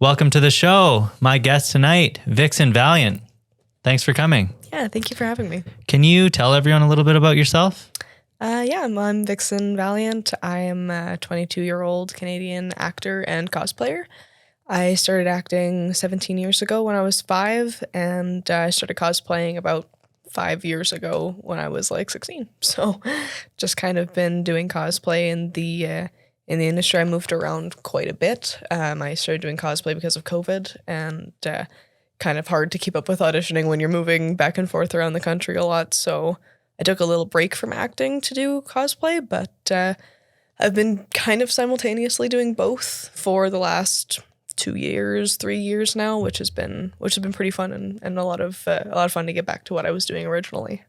Welcome to the show. My guest tonight, Vixen Valiant. Thanks for coming. Yeah, thank you for having me. Can you tell everyone a little bit about yourself? I'm Vixen Valiant. I am a 22-year-old Canadian actor and cosplayer. I started acting 17 years ago when I was 5, and I started cosplaying about 5 years ago when I was like 16. So just kind of been doing cosplay in the industry. I moved around quite a bit. I started doing cosplay because of COVID, and kind of hard to keep up with auditioning when you're moving back and forth around the country a lot. So I took a little break from acting to do cosplay, but I've been kind of simultaneously doing both for the last 2 years, 3 years now, which has been pretty fun and a lot of fun to get back to what I was doing originally.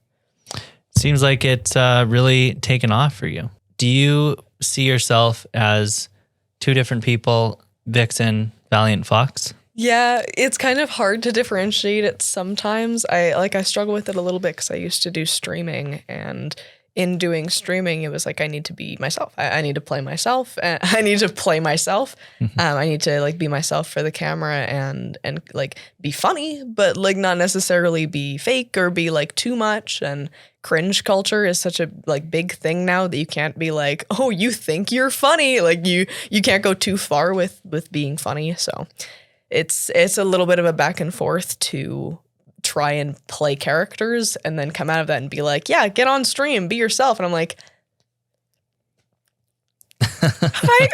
Seems like it's really taken off for you. Do you see yourself as two different people, Vixen, Valiant, Fox? Yeah, it's kind of hard to differentiate it sometimes. I struggle with it a little bit because I used to do streaming, and in doing streaming, it was like I need to be myself. I need to play myself. I need to play myself. I need to like be myself for the camera and like be funny, but like not necessarily be fake or be like too much. And cringe culture is such a like big thing now that you can't be like, oh, you think you're funny. Like you can't go too far with being funny. So it's a little bit of a back and forth to try and play characters and then come out of that and be like, yeah, get on stream, be yourself. And I'm like, hi.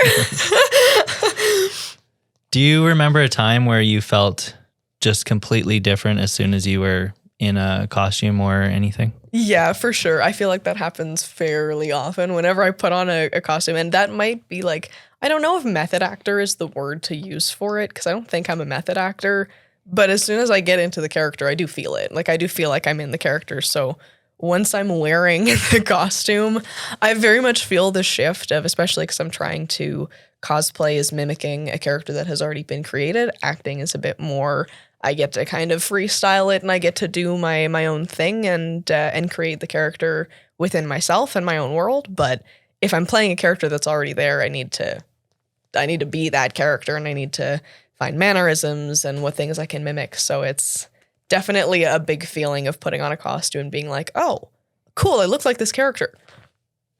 Do you remember a time where you felt just completely different as soon as you were in a costume or anything? Yeah, for sure. I feel like that happens fairly often whenever I put on a costume. And that might be like, I don't know if method actor is the word to use for it, because I don't think I'm a method actor. But as soon as I get into the character, I do feel it. Like, I do feel like I'm in the character. So once I'm wearing the costume, I very much feel the shift of, especially because I'm trying to cosplay as mimicking a character that has already been created. Acting is a bit more, I get to kind of freestyle it, and I get to do my own thing and create the character within myself and my own world. But if I'm playing a character that's already there, I need to be that character, and I need to find mannerisms and what things I can mimic. So it's definitely a big feeling of putting on a costume and being like, oh, cool, I look like this character.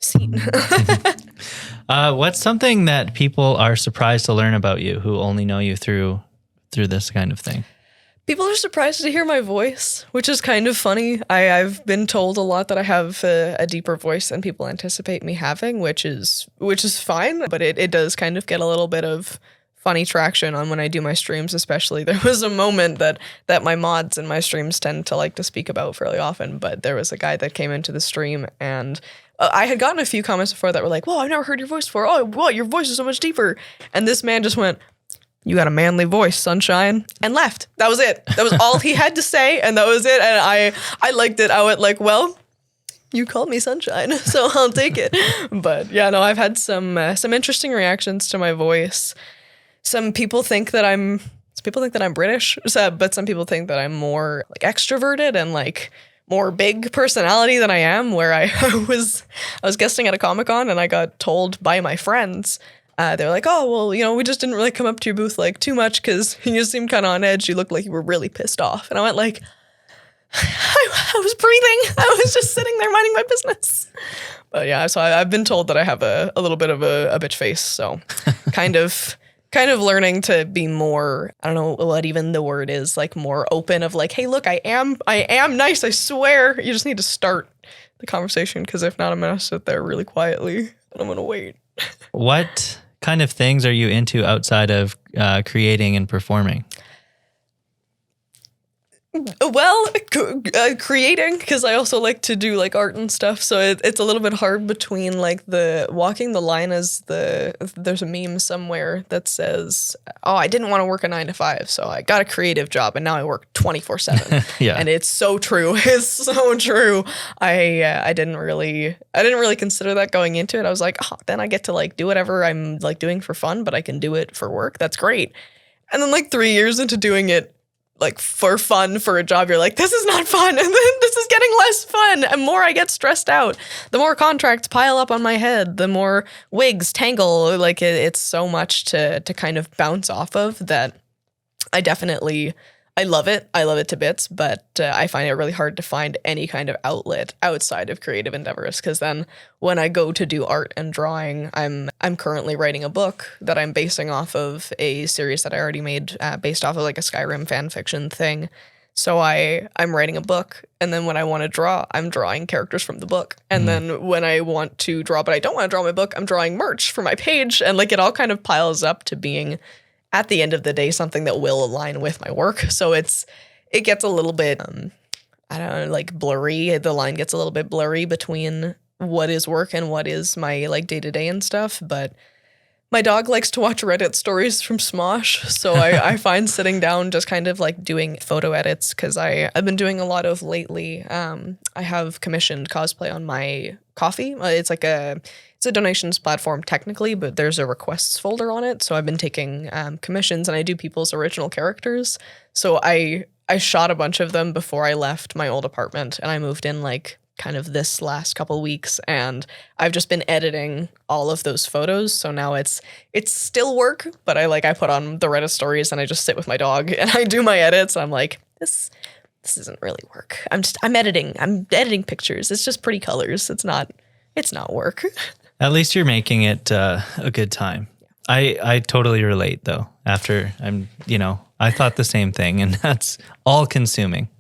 Scene. What's something that people are surprised to learn about you who only know you through this kind of thing? People are surprised to hear my voice, which is kind of funny. I've been told a lot that I have a deeper voice than people anticipate me having, which is fine, but it does kind of get a little bit of funny traction on when I do my streams, especially. There was a moment that my mods in my streams tend to like to speak about fairly often, but there was a guy that came into the stream, and I had gotten a few comments before that were like, whoa, I've never heard your voice before. Oh, whoa, your voice is so much deeper. And this man just went, you got a manly voice, sunshine, and left. That was it. That was all he had to say, and that was it. And I liked it. I went like, well, you called me sunshine, so I'll take it. But yeah, no, I've had some interesting reactions to my voice. Some people think that I'm British, but some people think that I'm more like extroverted and like more big personality than I am. Where I was guesting at a Comic-Con, and I got told by my friends, they're like, oh, well, we just didn't really come up to your booth like too much because you seemed kind of on edge. You looked like you were really pissed off. And I went like, I was breathing. I was just sitting there minding my business. But yeah, so I've been told that I have a little bit of a bitch face. So kind of learning to be more, I don't know what even the word is, like more open of like, hey, look, I am nice, I swear. You just need to start the conversation, because if not, I'm going to sit there really quietly and I'm going to wait. What kind of things are you into outside of creating and performing? Well, creating, because I also like to do like art and stuff, so it's a little bit hard between like the walking the line as there's a meme somewhere that says, oh, I didn't want to work a 9 to 5, so I got a creative job and now I work 24/7. Yeah. And it's so true. It's so true. I didn't really consider that going into it. I was like, oh, then I get to like do whatever I'm like doing for fun, but I can do it for work. That's great. And then like 3 years into doing it like for fun for a job, you're like, this is not fun, and then this is getting less fun, and more I get stressed out. The more contracts pile up on my head, the more wigs tangle. Like it's so much to kind of bounce off of that I love it. I love it to bits, but I find it really hard to find any kind of outlet outside of creative endeavors. Because then, when I go to do art and drawing, I'm currently writing a book that I'm basing off of a series that I already made, based off of like a Skyrim fan fiction thing. So I'm writing a book, and then when I want to draw, I'm drawing characters from the book. And then when I want to draw, but I don't want to draw my book, I'm drawing merch for my page, and like it all kind of piles up to being, at the end of the day, something that will align with my work. So it gets a little bit, I don't know, like blurry. The line gets a little bit blurry between what is work and what is my like day-to-day and stuff. But my dog likes to watch Reddit stories from Smosh. So I find sitting down just kind of like doing photo edits, because I've been doing a lot of lately. I have commissioned cosplay on my Coffee. It's a donations platform technically, but there's a requests folder on it. So I've been taking commissions, and I do people's original characters. So I shot a bunch of them before I left my old apartment, and I moved in like kind of this last couple weeks, and I've just been editing all of those photos. So now it's still work, but I put on the Reddit stories, and I just sit with my dog and I do my edits. I'm like, this isn't really work. I'm editing pictures. It's just pretty colors. It's not work. At least you're making it a good time. I totally relate though. After I thought the same thing, and that's all consuming.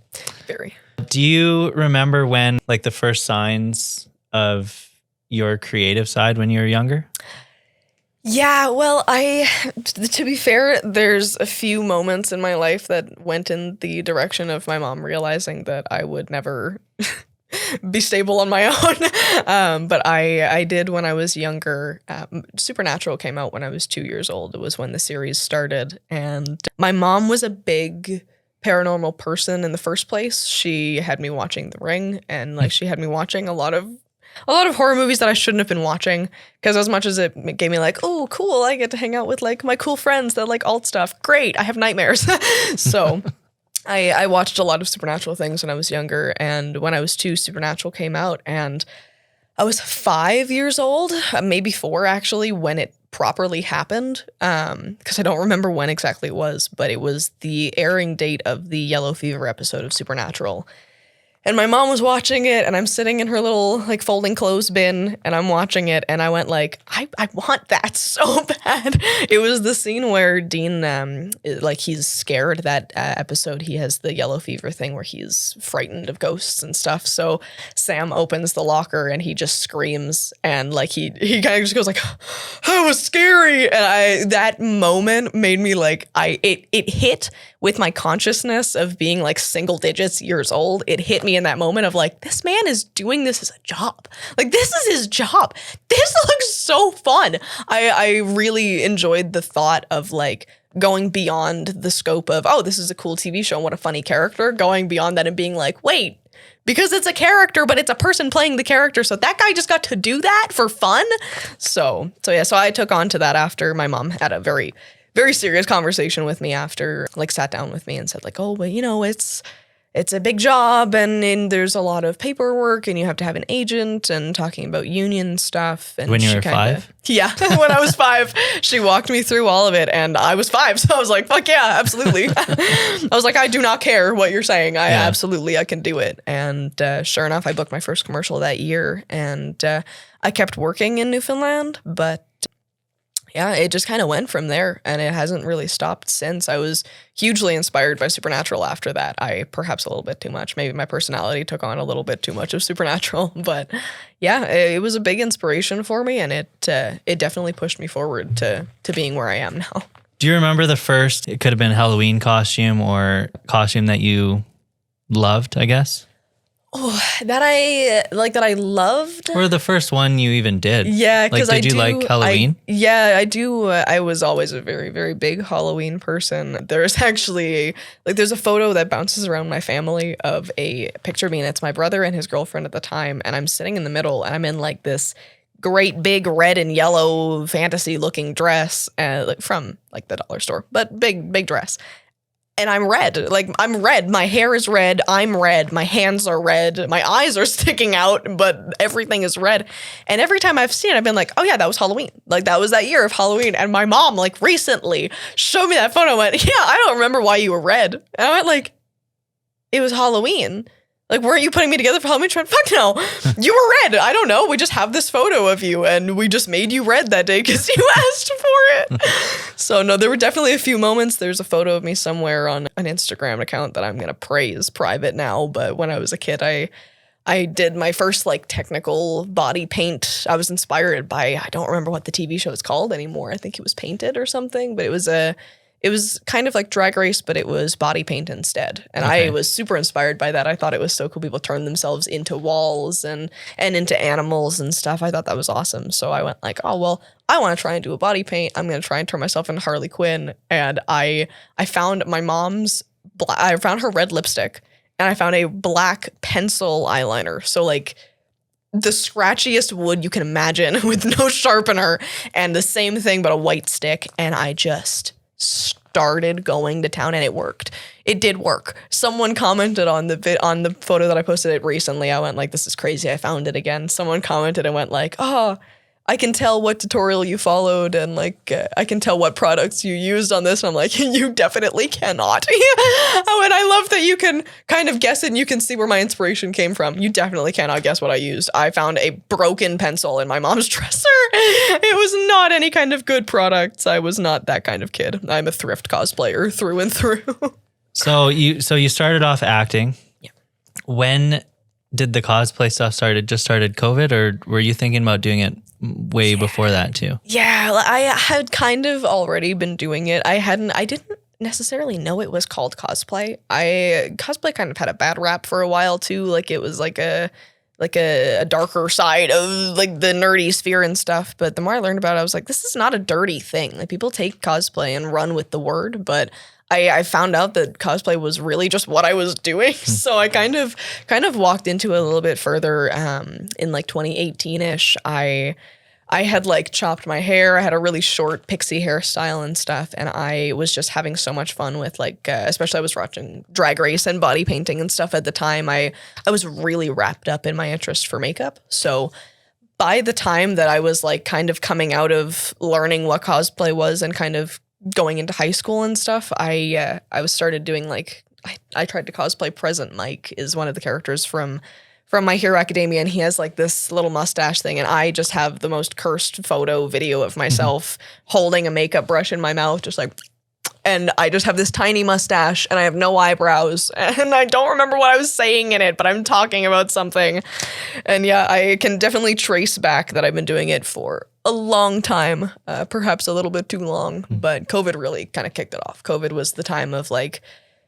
Very. Do you remember when like the first signs of your creative side when you were younger? Yeah, well, to be fair, there's a few moments in my life that went in the direction of my mom realizing that I would never be stable on my own. But I did when I was younger. Supernatural came out when I was 2 years old. It was when the series started. And my mom was a big paranormal person in the first place. She had me watching The Ring, and like she had me watching a lot of horror movies that I shouldn't have been watching, because as much as it gave me like, oh, cool, I get to hang out with like my cool friends that like alt stuff. Great, I have nightmares. So I watched a lot of Supernatural things when I was younger, and when I was 2, Supernatural came out, and I was 5 years old, maybe 4 actually, when it properly happened, because I don't remember when exactly it was, but it was the airing date of the Yellow Fever episode of Supernatural. And my mom was watching it, and I'm sitting in her little like folding clothes bin, and I'm watching it, and I went like, I want that so bad. It was the scene where Dean, like he's scared that episode. He has the yellow fever thing where he's frightened of ghosts and stuff. So Sam opens the locker and he just screams, and like he kind of just goes like, that was scary. And that moment made me like, it hit with my consciousness of being like single digits years old. It hit me in that moment of like, this man is doing this as a job. Like, this is his job. This looks so fun. I really enjoyed the thought of like going beyond the scope of, oh, this is a cool TV show and what a funny character, going beyond that and being like, wait, because it's a character, but it's a person playing the character. So that guy just got to do that for fun. So I took on to that after my mom had a very, very serious conversation with me after, like, sat down with me and said like, oh, but you know, it's a big job, and there's a lot of paperwork, and you have to have an agent, and talking about union stuff. And when you were 5? Yeah, when I was 5, she walked me through all of it, and I was 5, so I was like, fuck yeah, absolutely. I was like, I do not care what you're saying. I can do it. And sure enough, I booked my first commercial that year, and I kept working in Newfoundland, but yeah, it just kind of went from there, and it hasn't really stopped since. I was hugely inspired by Supernatural after that. Perhaps a little bit too much. Maybe my personality took on a little bit too much of Supernatural, but yeah, it was a big inspiration for me, and it definitely pushed me forward to being where I am now. Do you remember the first, it could have been Halloween costume or costume that you loved, I guess? Oh, that I loved. Or the first one you even did. Yeah, because like, did you like Halloween? I do. I was always a very, very big Halloween person. There's actually there's a photo that bounces around my family of a picture of me, and it's my brother and his girlfriend at the time, and I'm sitting in the middle, and I'm in like this great big red and yellow fantasy looking dress, from like the dollar store, but big dress. and I'm red. Like, I'm red. My hair is red. I'm red. My hands are red. My eyes are sticking out, but everything is red. And every time I've seen it, I've been like, oh yeah, that was Halloween. Like, that was that year of Halloween. And my mom, like, recently showed me that photo and went, yeah, I don't remember why you were red. And I went like, it was Halloween. Like, weren't you putting me together for Halloween? She went, fuck no. You were red. I don't know. We just have this photo of you, and we just made you red that day because you asked for it. So, no, there were definitely a few moments. There's a photo of me somewhere on an Instagram account that I'm going to praise private now. But when I was a kid, I did my first, like, technical body paint. I was inspired by, I don't remember what the TV show is called anymore. I think it was Painted or something, but it was kind of like Drag Race, but it was body paint instead. And I was super inspired by that. I thought it was so cool. People turn themselves into walls and into animals and stuff. I thought that was awesome. So I went like, oh, well, I want to try and do a body paint. I'm going to try and turn myself into Harley Quinn. And I found my mom's, I found her red lipstick, and I found a black pencil eyeliner. So like the scratchiest wood you can imagine with no sharpener, and the same thing, but a white stick. And I just started going to town, and it worked. It did work. Someone commented on the photo that I posted it recently. I went like, this is crazy. I found it again. Someone commented and went like, oh, I can tell what tutorial you followed, and like, I can tell what products you used on this. And I'm like, you definitely cannot. Oh, and I love that you can kind of guess it and you can see where my inspiration came from. You definitely cannot guess what I used. I found a broken pencil in my mom's dresser. It was not any kind of good products. I was not that kind of kid. I'm a thrift cosplayer through and through. So you started off acting. Yeah. When did the cosplay stuff started COVID, or were you thinking about doing it way before that too? Yeah, I had kind of already been doing it. I didn't necessarily know it was called cosplay. Cosplay kind of had a bad rap for a while too. Like, it was like a darker side of like the nerdy sphere and stuff. But the more I learned about it, I was like, this is not a dirty thing. Like, people take cosplay and run with the word, but I found out that cosplay was really just what I was doing. So I kind of walked into it a little bit further in like 2018-ish. I had like chopped my hair. I had a really short pixie hairstyle and stuff. And I was just having so much fun with like, especially I was watching Drag Race and body painting and stuff at the time. I was really wrapped up in my interest for makeup. So by the time that I was like kind of coming out of learning what cosplay was and kind of going into high school and stuff, I was started doing like, I tried to cosplay Present Mike, is one of the characters from My Hero Academia, and he has like this little mustache thing, and I just have the most cursed photo video of myself holding a makeup brush in my mouth, just like, and I just have this tiny mustache, and I have no eyebrows, and I don't remember what I was saying in it, but I'm talking about something. And yeah, I can definitely trace back that I've been doing it for a long time, perhaps a little bit too long, but COVID really kind of kicked it off. COVID was the time of like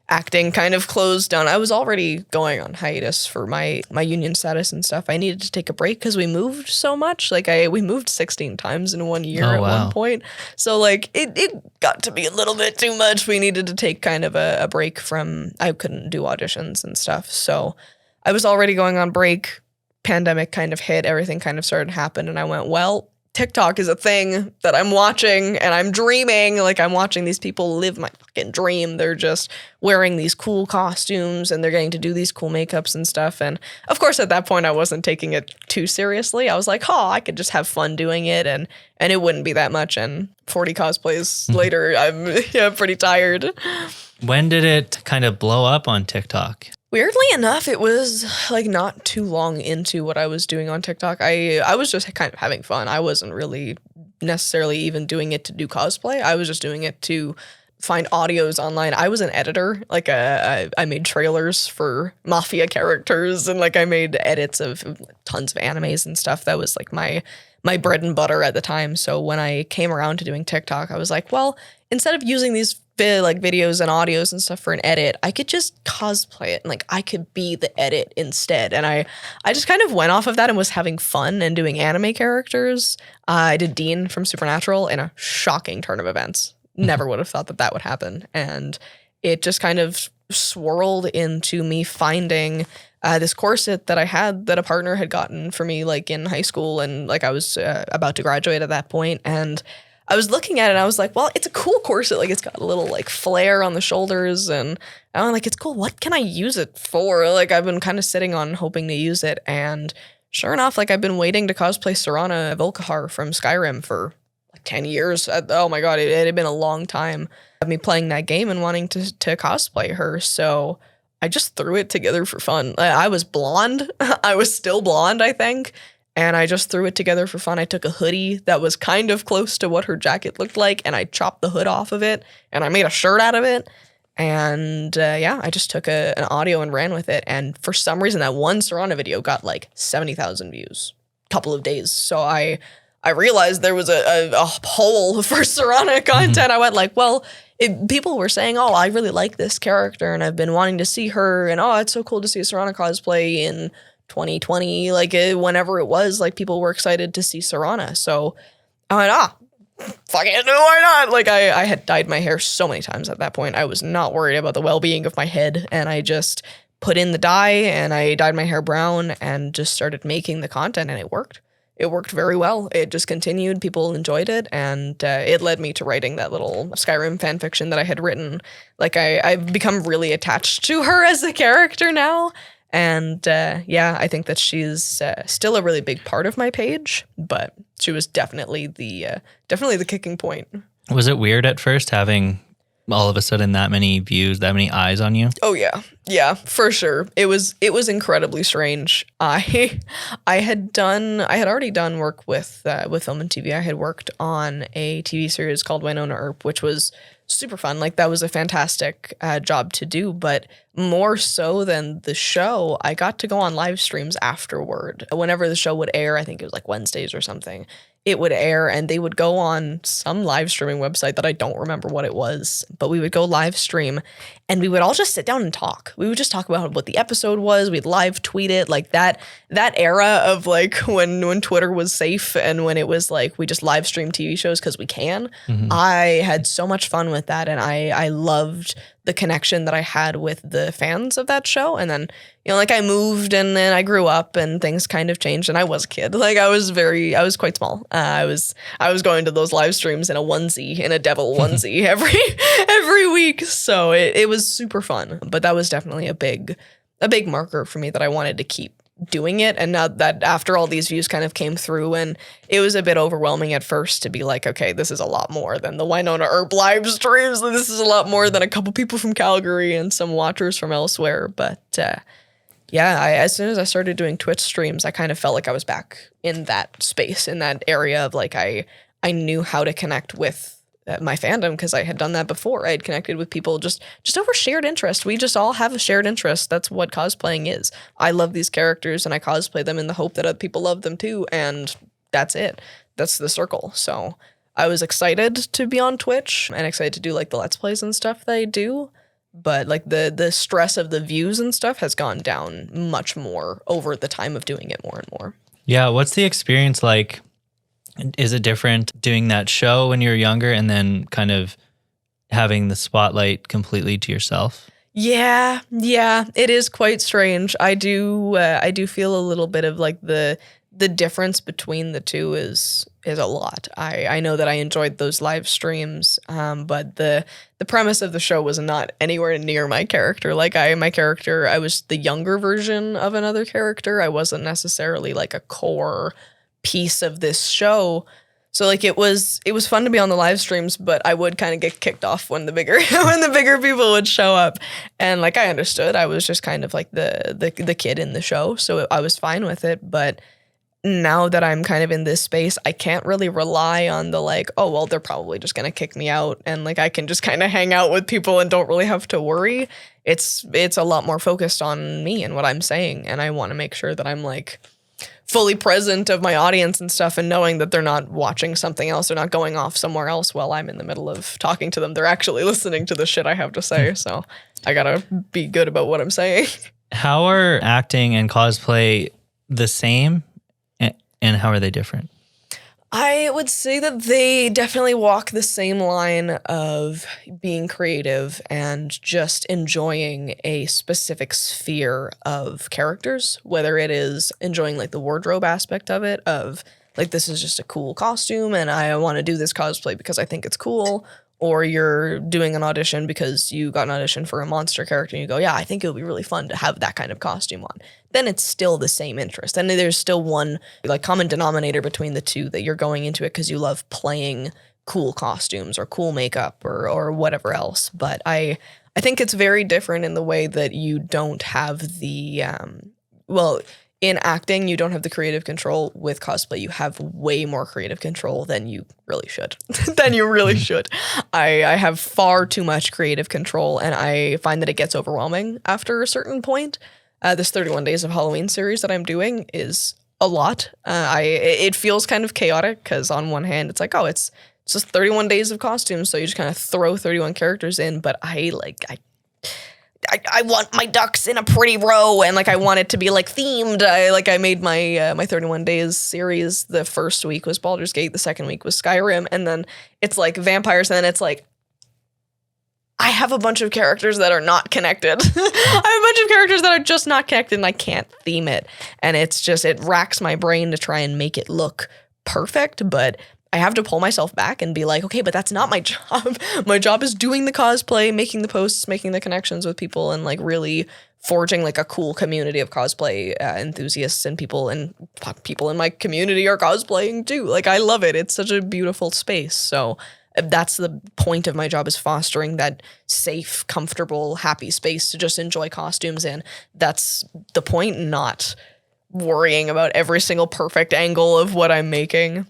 acting kind of closed down. I was already going on hiatus for my union status and stuff. I needed to take a break because we moved so much. Like we moved 16 times in 1 year at one point. So like it got to be a little bit too much. We needed to take kind of a break from, I couldn't do auditions and stuff. So I was already going on break. Pandemic kind of hit. Everything kind of started to happen. And I went, well, TikTok is a thing that I'm watching and I'm dreaming. Like, I'm watching these people live my fucking dream. They're just wearing these cool costumes and they're getting to do these cool makeups and stuff. And of course, at that point, I wasn't taking it too seriously. I was like, oh, I could just have fun doing it and it wouldn't be that much. And 40 cosplays later, I'm pretty tired. When did it kind of blow up on TikTok? Weirdly enough, it was like not too long into what I was doing on TikTok. I was just kind of having fun. I wasn't really necessarily even doing it to do cosplay. I was just doing it to find audios online. I was an editor. Like I made trailers for Mafia characters and like I made edits of tons of animes and stuff. That was like my bread and butter at the time. So when I came around to doing TikTok, I was like, well, instead of using these videos and audios and stuff for an edit, I could just cosplay it and like I could be the edit instead. And I just kind of went off of that and was having fun and doing anime characters. I did Dean from Supernatural in a shocking turn of events. Never would have thought that would happen. And it just kind of swirled into me finding this corset that I had that a partner had gotten for me like in high school. And like I was about to graduate at that point. And I was looking at it and I was like, well, it's a cool corset. Like it's got a little like flare on the shoulders and I'm like, it's cool. What can I use it for? Like I've been kind of sitting on hoping to use it. And sure enough, like I've been waiting to cosplay Serana Volkihar from Skyrim for like 10 years. Oh my God, it had been a long time of me playing that game and wanting to cosplay her. So I just threw it together for fun. I was blonde. I was still blonde, I think. And I just threw it together for fun. I took a hoodie that was kind of close to what her jacket looked like, and I chopped the hood off of it, and I made a shirt out of it. And I just took an audio and ran with it. And for some reason, that one Serana video got like 70,000 views, a couple of days. So I realized there was a hole for Serana content. I went like, well, people were saying, oh, I really like this character, and I've been wanting to see her, and oh, it's so cool to see a Serana cosplay in 2020, like whenever it was, like people were excited to see Serana. So I went, fuck it, why not? Like I had dyed my hair so many times at that point. I was not worried about the well-being of my head, and I just put in the dye and I dyed my hair brown and just started making the content, and it worked. It worked very well. It just continued. People enjoyed it, and it led me to writing that little Skyrim fan fiction that I had written. Like I've become really attached to her as a character now. And I think that she's still a really big part of my page, but she was definitely the kicking point. Was it weird at first having all of a sudden that many views, that many eyes on you? Oh yeah, for sure. It was incredibly strange. I had already done work with film and TV. I had worked on a TV series called Winona Earp, which was super fun. Like that was a fantastic job to do, but more so than the show, I got to go on live streams afterward. Whenever the show would air, I think it was like Wednesdays or something, it would air and they would go on some live streaming website that I don't remember what it was, but we would go live stream and we would all just sit down and talk. We would just talk about what the episode was. We'd live tweet it, like that era of like when Twitter was safe and when it was like we just live stream TV shows because we can. Mm-hmm. I had so much fun with that, and I loved the connection that I had with the fans of that show. And then, you know, like I moved and then I grew up and things kind of changed, and I was a kid. Like I was quite small. I was going to those live streams in a onesie, in a devil onesie every week. So it was super fun, but that was definitely a big marker for me that I wanted to keep doing it. And now that after all these views kind of came through, and it was a bit overwhelming at first to be like, okay, this is a lot more than the Winona Earp live streams. This is a lot more than a couple people from Calgary and some watchers from elsewhere. But as soon as I started doing Twitch streams, I kind of felt like I was back in that space, in that area of like I knew how to connect with my fandom because I had done that before. I had connected with people just over shared interest. We just all have a shared interest. That's what cosplaying is. I love these characters and I cosplay them in the hope that other people love them too. And that's it. That's the circle. So I was excited to be on Twitch and excited to do like the Let's Plays and stuff that I do. But like the stress of the views and stuff has gone down much more over the time of doing it more and more. Yeah. What's the experience like? Is it different doing that show when you're younger and then kind of having the spotlight completely to yourself? Yeah, it is quite strange. I do feel a little bit of like the difference between the two is a lot. I know that I enjoyed those live streams, but the premise of the show was not anywhere near my character. Like I was the younger version of another character. I wasn't necessarily like a core piece of this show. So like it was fun to be on the live streams, but I would kind of get kicked off when the bigger people would show up. And like I understood, I was just kind of like the kid in the show, so I was fine with it. But now that I'm kind of in this space, I can't really rely on the like, oh well, they're probably just gonna kick me out, and like I can just kind of hang out with people and don't really have to worry. It's a lot more focused on me and what I'm saying, and I want to make sure that I'm like fully present of my audience and stuff, and knowing that they're not watching something else, they're not going off somewhere else while I'm in the middle of talking to them. They're actually listening to the shit I have to say. So I gotta be good about what I'm saying. How are acting and cosplay the same, and how are they different? I would say that they definitely walk the same line of being creative and just enjoying a specific sphere of characters, whether it is enjoying like the wardrobe aspect of it, of like this is just a cool costume and I want to do this cosplay because I think it's cool, or you're doing an audition because you got an audition for a monster character and you go, yeah, I think it would be really fun to have that kind of costume on, then it's still the same interest. And there's still one like common denominator between the two, that you're going into it because you love playing cool costumes or cool makeup or whatever else. But I think it's very different in the way that you don't have the, in acting, you don't have the creative control. With cosplay, you have way more creative control than you really should. I have far too much creative control, and I find that it gets overwhelming after a certain point. This 31 Days of Halloween series that I'm doing is a lot. It feels kind of chaotic because on one hand, it's like, oh, it's just 31 days of costumes, so you just kind of throw 31 characters in. But I want my ducks in a pretty row, and like I want it to be like themed. I made my my 31 Days series. The first week was Baldur's Gate, the second week was Skyrim, and then it's like vampires, and then it's like I have a bunch of characters that are not connected. I have a bunch of characters that are just not connected, and I can't theme it, and it's just, it racks my brain to try and make it look perfect, but I have to pull myself back and be like, okay, but that's not my job. My job is doing the cosplay, making the posts, making the connections with people, and like really forging like a cool community of cosplay enthusiasts, and people in my community are cosplaying too. Like I love it. It's such a beautiful space. So that's the point of my job, is fostering that safe, comfortable, happy space to just enjoy costumes in. That's the point, not worrying about every single perfect angle of what I'm making.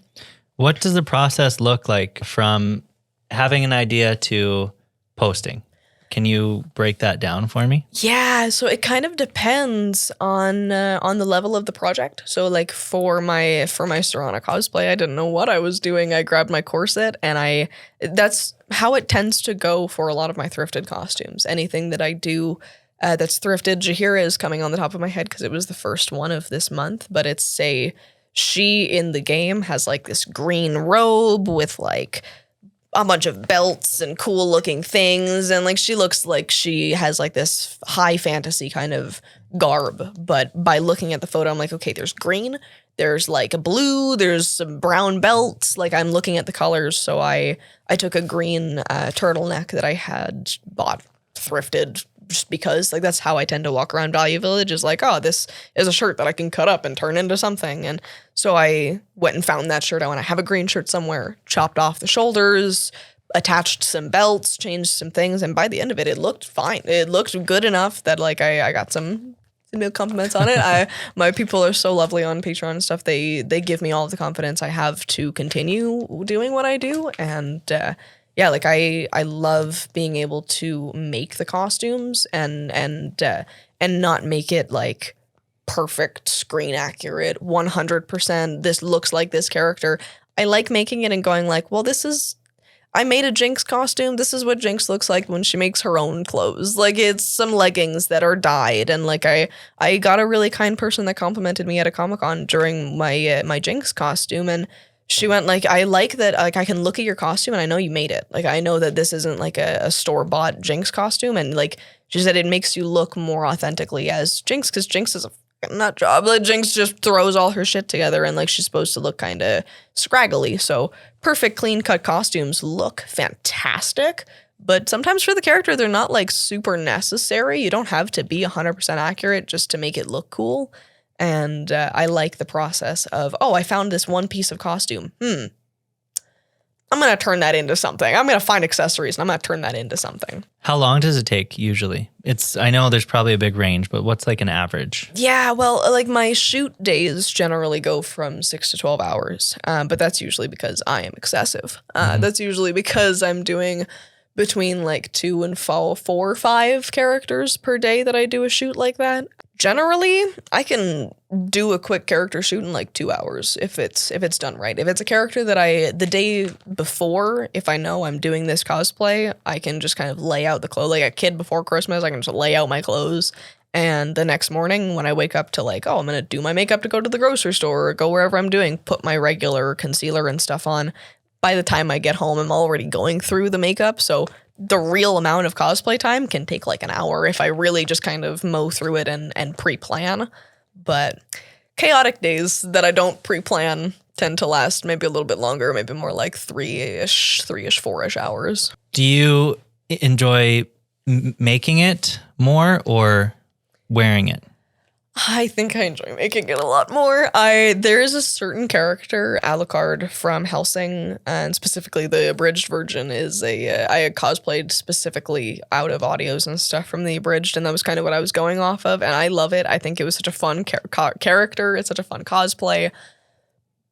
What does the process look like from having an idea to posting? Can you break that down for me? Yeah, so it kind of depends on the level of the project. So like for my Serana cosplay, I didn't know what I was doing. I grabbed my corset, and that's how it tends to go for a lot of my thrifted costumes. Anything that I do that's thrifted, Jahira is coming on the top of my head because it was the first one of this month, but she in the game has like this green robe with like a bunch of belts and cool looking things. And like, she looks like she has like this high fantasy kind of garb. But by looking at the photo, I'm like, okay, there's green, there's like a blue, there's some brown belts. Like I'm looking at the colors. So I took a green turtleneck that I had bought thrifted, just because like that's how I tend to walk around Value Village, is like, oh, this is a shirt that I can cut up and turn into something. And so I went and found that shirt. I want to have a green shirt somewhere, chopped off the shoulders, attached some belts, changed some things. And by the end of it, it looked fine. It looked good enough that like I got some compliments on it. My people are so lovely on Patreon and stuff. They give me all of the confidence I have to continue doing what I do. And yeah, like I love being able to make the costumes and not make it like perfect, screen accurate, 100%. This looks like this character. I like making it and going like, well, I made a Jinx costume. This is what Jinx looks like when she makes her own clothes. Like it's some leggings that are dyed, and like I got a really kind person that complimented me at a Comic-Con during my Jinx costume, and she went like, I like that, like I can look at your costume and I know you made it. Like I know that this isn't like a store-bought Jinx costume, and like she said it makes you look more authentically as Jinx, because Jinx is a fucking nut job. Like Jinx just throws all her shit together, and like she's supposed to look kind of scraggly. So perfect clean-cut costumes look fantastic, but sometimes for the character they're not like super necessary. You don't have to be 100% accurate just to make it look cool. And I like the process of, oh, I found this one piece of costume. I'm going to turn that into something. I'm going to find accessories and I'm going to turn that into something. How long does it take usually? I know there's probably a big range, but what's like an average? Yeah, well, like my shoot days generally go from 6 to 12 hours. But that's usually because I am excessive. That's usually because I'm doing between like 2 and 4 or 5 characters per day that I do a shoot like that. Generally, I can do a quick character shoot in like 2 hours if it's done right. If it's a character that the day before, if I know I'm doing this cosplay, I can just kind of lay out the clothes. Like a kid before Christmas, I can just lay out my clothes. And the next morning when I wake up to like, oh, I'm going to do my makeup to go to the grocery store or go wherever I'm doing, put my regular concealer and stuff on. By the time I get home, I'm already going through the makeup. So the real amount of cosplay time can take like an hour if I really just kind of mow through it and pre-plan. But chaotic days that I don't pre-plan tend to last maybe a little bit longer, maybe more like 3-ish, 4-ish hours. Do you enjoy making it more or wearing it? I think I enjoy making it a lot more. There is a certain character, Alucard from Helsing, and specifically the abridged version is I had cosplayed specifically out of audios and stuff from the abridged, and that was kind of what I was going off of, and I love it. I think it was such a fun character. It's such a fun cosplay.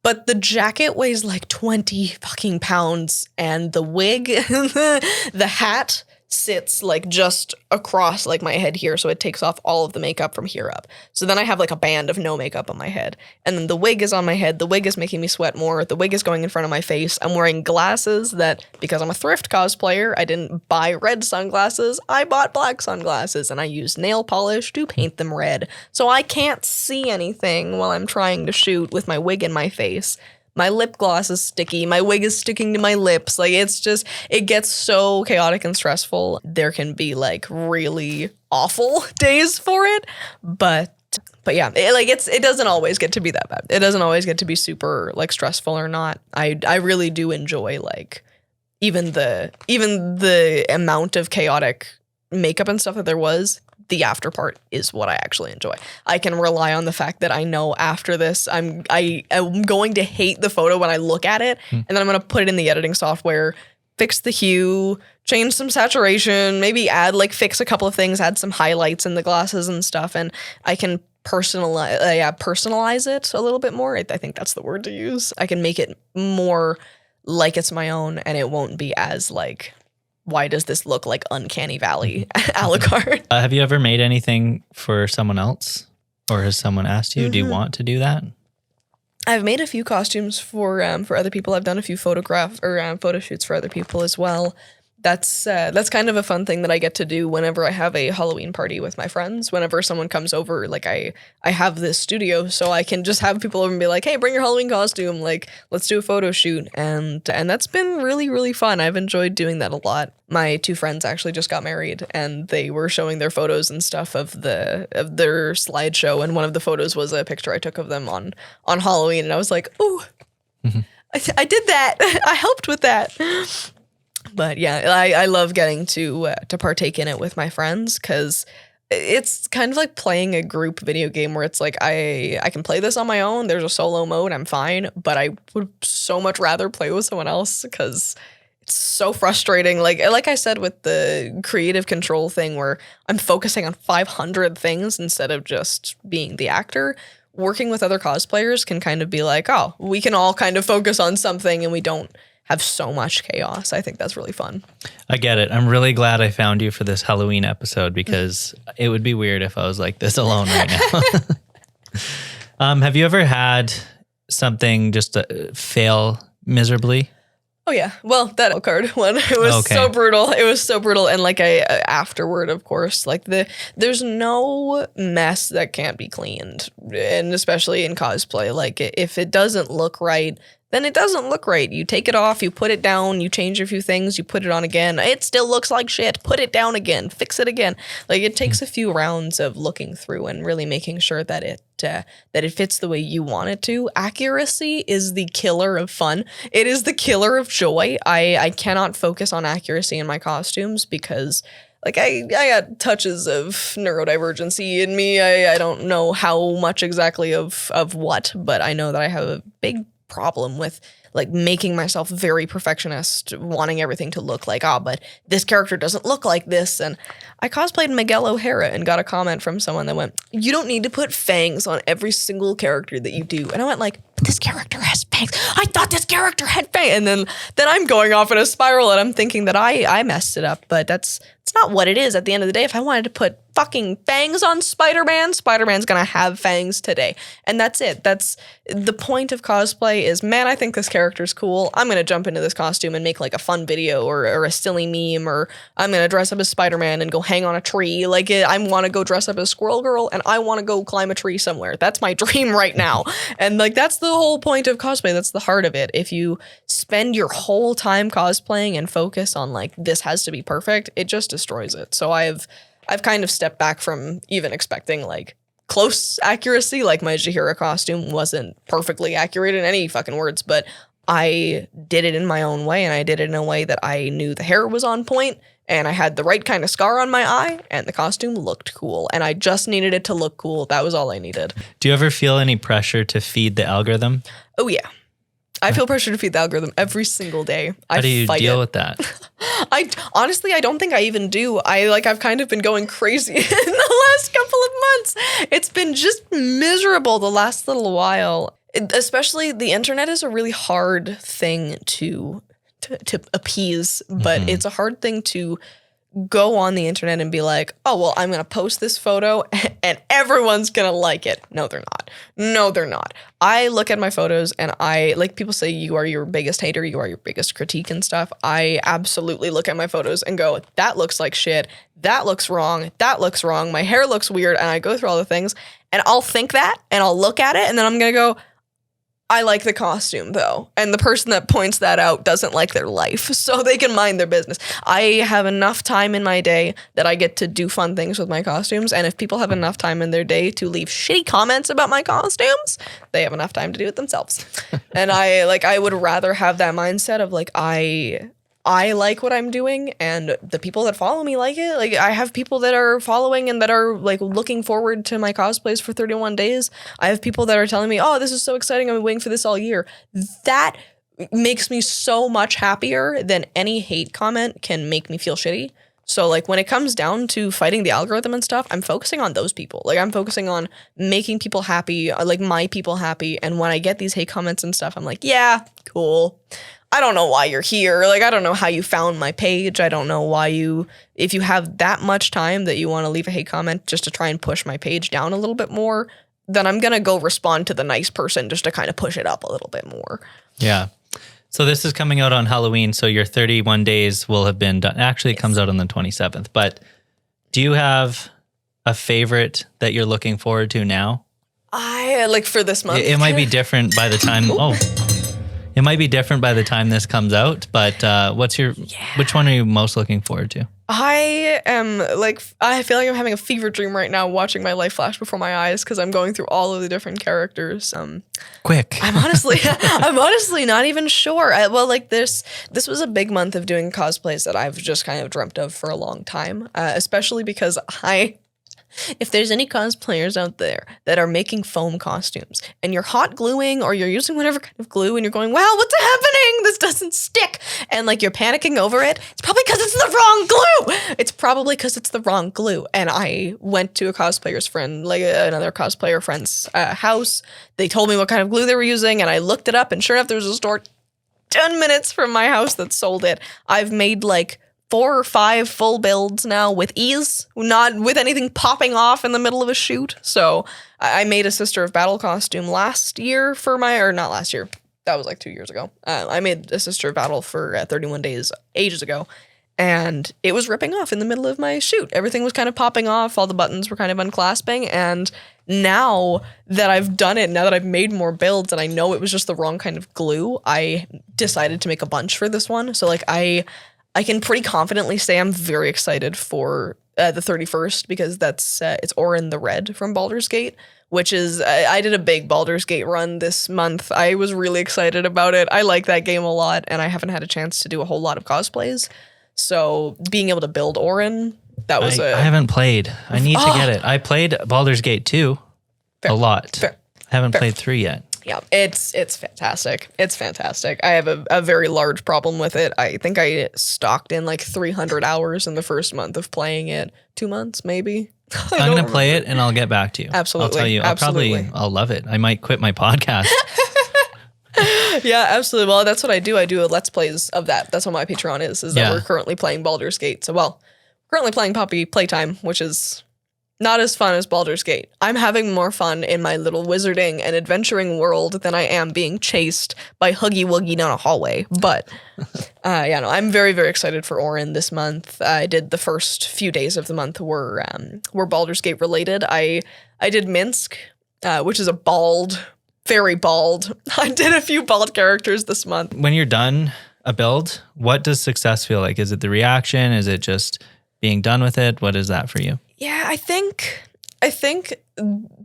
But the jacket weighs like 20 fucking pounds, and the wig, the hat sits like just across like my head here, so it takes off all of the makeup from here up. So then I have like a band of no makeup on my head, and then the wig is on my head. The wig is making me sweat more. The wig is going in front of my face. I'm wearing glasses that, because I'm a thrift cosplayer, I didn't buy red sunglasses. I bought black sunglasses, and I use nail polish to paint them red, so I can't see anything while I'm trying to shoot with my wig in my face. My lip gloss is sticky. My wig is sticking to my lips. Like, it's just, it gets so chaotic and stressful. There can be like really awful days for it. But yeah, it doesn't always get to be that bad. It doesn't always get to be super like stressful or not. I really do enjoy like even the amount of chaotic makeup and stuff that there was. The after part is what I actually enjoy. I can rely on the fact that I know after this, I am going to hate the photo when I look at it, and then I'm going to put it in the editing software, fix the hue, change some saturation, maybe fix a couple of things, add some highlights in the glasses and stuff, and I can personalize it a little bit more. I think that's the word to use. I can make it more like it's my own, and it won't be as like, why does this look like Uncanny Valley Alucard? Have you ever made anything for someone else? Or has someone asked you, do you want to do that? I've made a few costumes for other people. I've done a few photo shoots for other people as well. That's kind of a fun thing that I get to do whenever I have a Halloween party with my friends. Whenever someone comes over, like I have this studio, so I can just have people over and be like, hey, bring your Halloween costume. Like, let's do a photo shoot. And that's been really, really fun. I've enjoyed doing that a lot. My two friends actually just got married, and they were showing their photos and stuff of their slideshow. And one of the photos was a picture I took of them on Halloween. And I was like, ooh, I did that. I helped with that. But yeah, I love getting to partake in it with my friends, because it's kind of like playing a group video game where it's like I can play this on my own. There's a solo mode. I'm fine. But I would so much rather play with someone else, because it's so frustrating. Like I said with the creative control thing, where I'm focusing on 500 things instead of just being the actor. Working with other cosplayers can kind of be like, oh, we can all kind of focus on something and we don't have so much chaos. I think that's really fun. I get it. I'm really glad I found you for this Halloween episode, because it would be weird if I was like this alone right now. Have you ever had something just fail miserably? Oh yeah. Well, that card one, it was so brutal. It was so brutal. And like afterward, of course, like there's no mess that can't be cleaned. And especially in cosplay, like if it doesn't look right, then it doesn't look right. You take it off, you put it down, you change a few things, you put it on again. It still looks like shit. Put it down again, fix it again. Like, it takes a few rounds of looking through and really making sure that it fits the way you want it to. Accuracy is the killer of fun. It is the killer of joy. I cannot focus on accuracy in my costumes, because like I got touches of neurodivergency in me. I don't know how much exactly of what, but I know that I have a big problem with like making myself very perfectionist, wanting everything to look like, but this character doesn't look like this. And I cosplayed Miguel O'Hara and got a comment from someone that went, you don't need to put fangs on every single character that you do. And I went like, but this character has fangs. I thought this character had fangs. And then I'm going off in a spiral, and I'm thinking that I messed it up, but it's not what it is. At the end of the day, if I wanted to put fucking fangs on Spider-Man's gonna have fangs today. And that's it. That's the point of cosplay is, man, I think this character's cool. I'm gonna jump into this costume and make like a fun video or a silly meme, or I'm gonna dress up as Spider-Man and go hang on a tree. Like, I want to go dress up as Squirrel Girl, and I want to go climb a tree somewhere. That's my dream right now. And like, that's the whole point of cosplay. That's the heart of it. If you spend your whole time cosplaying and focus on like, this has to be perfect, it just destroys it. So I've kind of stepped back from even expecting like close accuracy. Like my Jahira costume wasn't perfectly accurate in any fucking words, but I did it in my own way, and I did it in a way that I knew the hair was on point, and I had the right kind of scar on my eye, and the costume looked cool, and I just needed it to look cool. That was all I needed. Do you ever feel any pressure to feed the algorithm? Oh, yeah. I feel pressure to feed the algorithm every single day. How do you deal with that? Honestly, I don't think I even do. I've kind of been going crazy in the last couple of months. It's been just miserable the last little while. Especially the internet is a really hard thing to appease, but it's a hard thing to go on the internet and be like, oh, well, I'm going to post this photo and everyone's going to like it. No, they're not. No, they're not. I look at my photos and like people say you are your biggest hater, you are your biggest critique and stuff. I absolutely look at my photos and go, that looks like shit. That looks wrong. That looks wrong. My hair looks weird. And I go through all the things and I'll think that and I'll look at it and then I'm going to go, I like the costume, though. And the person that points that out doesn't like their life, so they can mind their business. I have enough time in my day that I get to do fun things with my costumes. And if people have enough time in their day to leave shitty comments about my costumes, they have enough time to do it themselves. And I would rather have that mindset of like, I like what I'm doing and the people that follow me like it. Like I have people that are following and that are like looking forward to my cosplays for 31 days. I have people that are telling me, oh, this is so exciting. I've been waiting for this all year. That makes me so much happier than any hate comment can make me feel shitty. So like when it comes down to fighting the algorithm and stuff, I'm focusing on those people. Like I'm focusing on making people happy, like my people happy. And when I get these hate comments and stuff, I'm like, yeah, cool. I don't know why you're here. Like, I don't know how you found my page. I don't know why if you have that much time that you want to leave a hate comment just to try and push my page down a little bit more, then I'm going to go respond to the nice person just to kind of push it up a little bit more. Yeah. So this is coming out on Halloween. So your 31 days will have been done. Actually, it comes out on the 27th. But do you have a favorite that you're looking forward to now? I like for this month. It might be different by the time. It might be different by the time this comes out, but which one are you most looking forward to? I feel like I'm having a fever dream right now watching my life flash before my eyes because I'm going through all of the different characters. Quick. I'm honestly not even sure. This was a big month of doing cosplays that I've just kind of dreamt of for a long time, especially because if there's any cosplayers out there that are making foam costumes and you're hot gluing or you're using whatever kind of glue and you're going, wow, what's happening? This doesn't stick. And like you're panicking over it. It's probably because it's the wrong glue. It's probably because it's the wrong glue. And I went to a cosplayer's friend, like another cosplayer friend's house. They told me what kind of glue they were using and I looked it up and sure enough, there was a store 10 minutes from my house that sold it. I've made like 4 or 5 full builds now with ease, not with anything popping off in the middle of a shoot. So I made a Sister of Battle costume last year not last year. That was like 2 years ago. I made a Sister of Battle for 31 days ages ago. And it was ripping off in the middle of my shoot. Everything was kind of popping off. All the buttons were kind of unclasping. And now that I've done it, now that I've made more builds and I know it was just the wrong kind of glue, I decided to make a bunch for this one. So like I can pretty confidently say I'm very excited for the 31st because it's Orin the Red from Baldur's Gate, which is, I did a big Baldur's Gate run this month. I was really excited about it. I like that game a lot and I haven't had a chance to do a whole lot of cosplays. So being able to build Orin, that was I haven't played. I need to get it. I played Baldur's Gate 2 a lot. Fair. I haven't played 3 yet. Yeah, it's fantastic. It's fantastic. I have a very large problem with it. I think I stocked in like 300 hours in the first month of playing it. 2 months, maybe. I'm going to play it and I'll get back to you. Absolutely. I'll tell you. I'll love it. I might quit my podcast. Yeah, absolutely. Well, that's what I do. I do a Let's Plays of that. That's what my Patreon is that we're currently playing Baldur's Gate. So, currently playing Poppy Playtime, which is not as fun as Baldur's Gate. I'm having more fun in my little wizarding and adventuring world than I am being chased by Huggy Wuggy down a hallway. But, I'm very, very excited for Orin this month. I did the first few days of the month were Baldur's Gate related. I did Minsk, which is a bald, very bald. I did a few bald characters this month. When you're done a build, what does success feel like? Is it the reaction? Is it just being done with it? What is that for you? Yeah, I think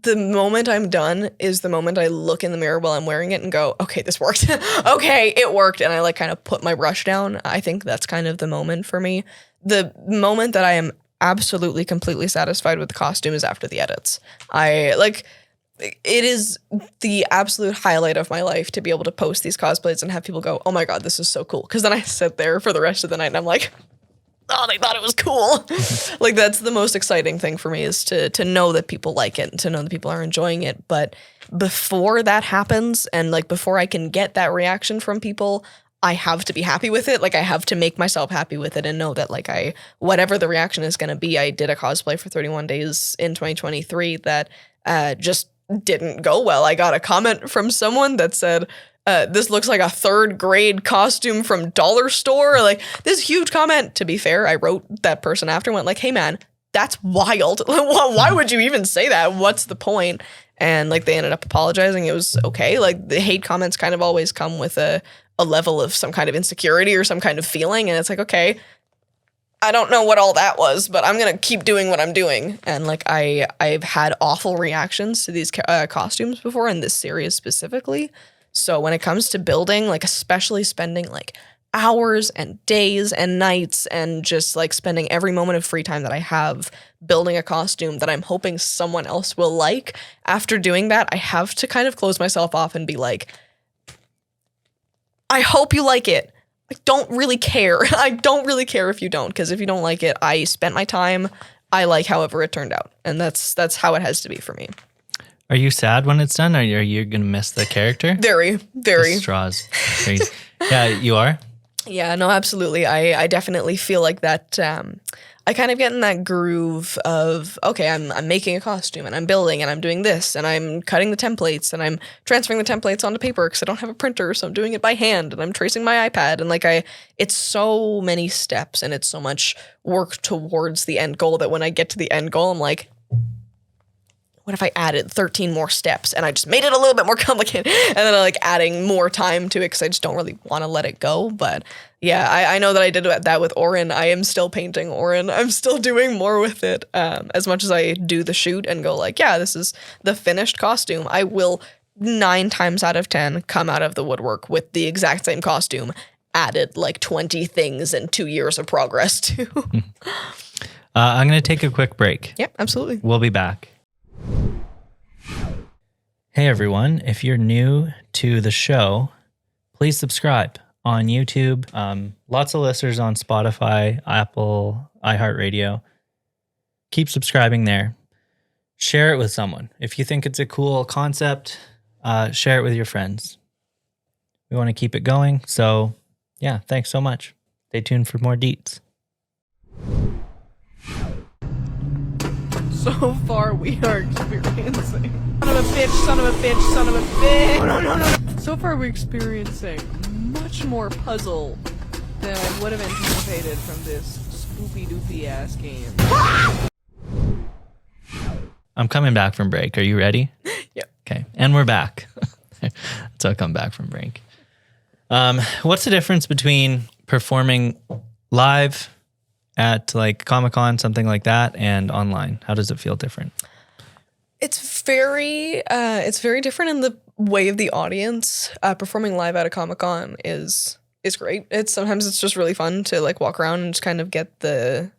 the moment I'm done is the moment I look in the mirror while I'm wearing it and go, okay, this worked. Okay, it worked. And I like kind of put my brush down. I think that's kind of the moment for me. The moment that I am absolutely completely satisfied with the costume is after the edits. It is the absolute highlight of my life to be able to post these cosplays and have people go, oh my God, this is so cool. Because then I sit there for the rest of the night and I'm like, oh, they thought it was cool. Like, that's the most exciting thing for me, is to know that people like it and to know that people are enjoying it. But before that happens, and like before I can get that reaction from people, I have to be happy with it. Like, I have to make myself happy with it and know that like whatever the reaction is going to be. I did a cosplay for 31 days in 2023 that just didn't go well. I got a comment from someone that said, this looks like a 3rd grade costume from dollar store. Like, this huge comment. To be fair, I wrote that person after and went like, hey man, that's wild. Why would you even say that? What's the point? And like, they ended up apologizing. It was okay. Like, the hate comments kind of always come with a level of some kind of insecurity or some kind of feeling. And it's like, okay, I don't know what all that was, but I'm going to keep doing what I'm doing. And like, I've had awful reactions to these costumes before, in this series specifically. So when it comes to building, like especially spending like hours and days and nights and just like spending every moment of free time that I have building a costume that I'm hoping someone else will like, after doing that, I have to kind of close myself off and be like, I hope you like it. I don't really care. I don't really care if you don't, because if you don't like it, I spent my time. I like however it turned out. And that's how it has to be for me. Are you sad when it's done? Are you going to miss the character? Very, very. The straws. Crazy. Yeah, you are? Yeah, no, absolutely. I definitely feel like that. I kind of get in that groove of, okay, I'm making a costume and I'm building and I'm doing this and I'm cutting the templates and I'm transferring the templates onto paper because I don't have a printer, so I'm doing it by hand and I'm tracing my iPad, and like it's so many steps and it's so much work towards the end goal that when I get to the end goal, I'm like, what if I added 13 more steps and I just made it a little bit more complicated, and then I like adding more time to it because I just don't really want to let it go. But yeah, I know that I did that with Orin. I am still painting Orin. I'm still doing more with it. As much as I do the shoot and go like, yeah, this is the finished costume, I will 9 times out of 10 come out of the woodwork with the exact same costume, added like 20 things and 2 years of progress to. I'm going to take a quick break. Yep, absolutely. We'll be back. Hey everyone, if you're new to the show, please subscribe on YouTube. Lots of listeners on Spotify, Apple, iHeartRadio. Keep subscribing there. Share it with someone. If you think it's a cool concept, share it with your friends. We want to keep it going. So yeah, thanks so much. Stay tuned for more deets. So far, we are experiencing. Son of a bitch, son of a bitch, son of a bitch. No. So far, we're experiencing much more puzzle than I would have anticipated from this spoopy doopy ass game. I'm coming back from break. Are you ready? Yep. Okay. And we're back. So I come back from break. What's the difference between performing live at like Comic-Con, something like that, and online? How does it feel different? It's very different in the way of the audience. Performing live at a Comic-Con is great. Sometimes it's just really fun to like walk around and just kind of get the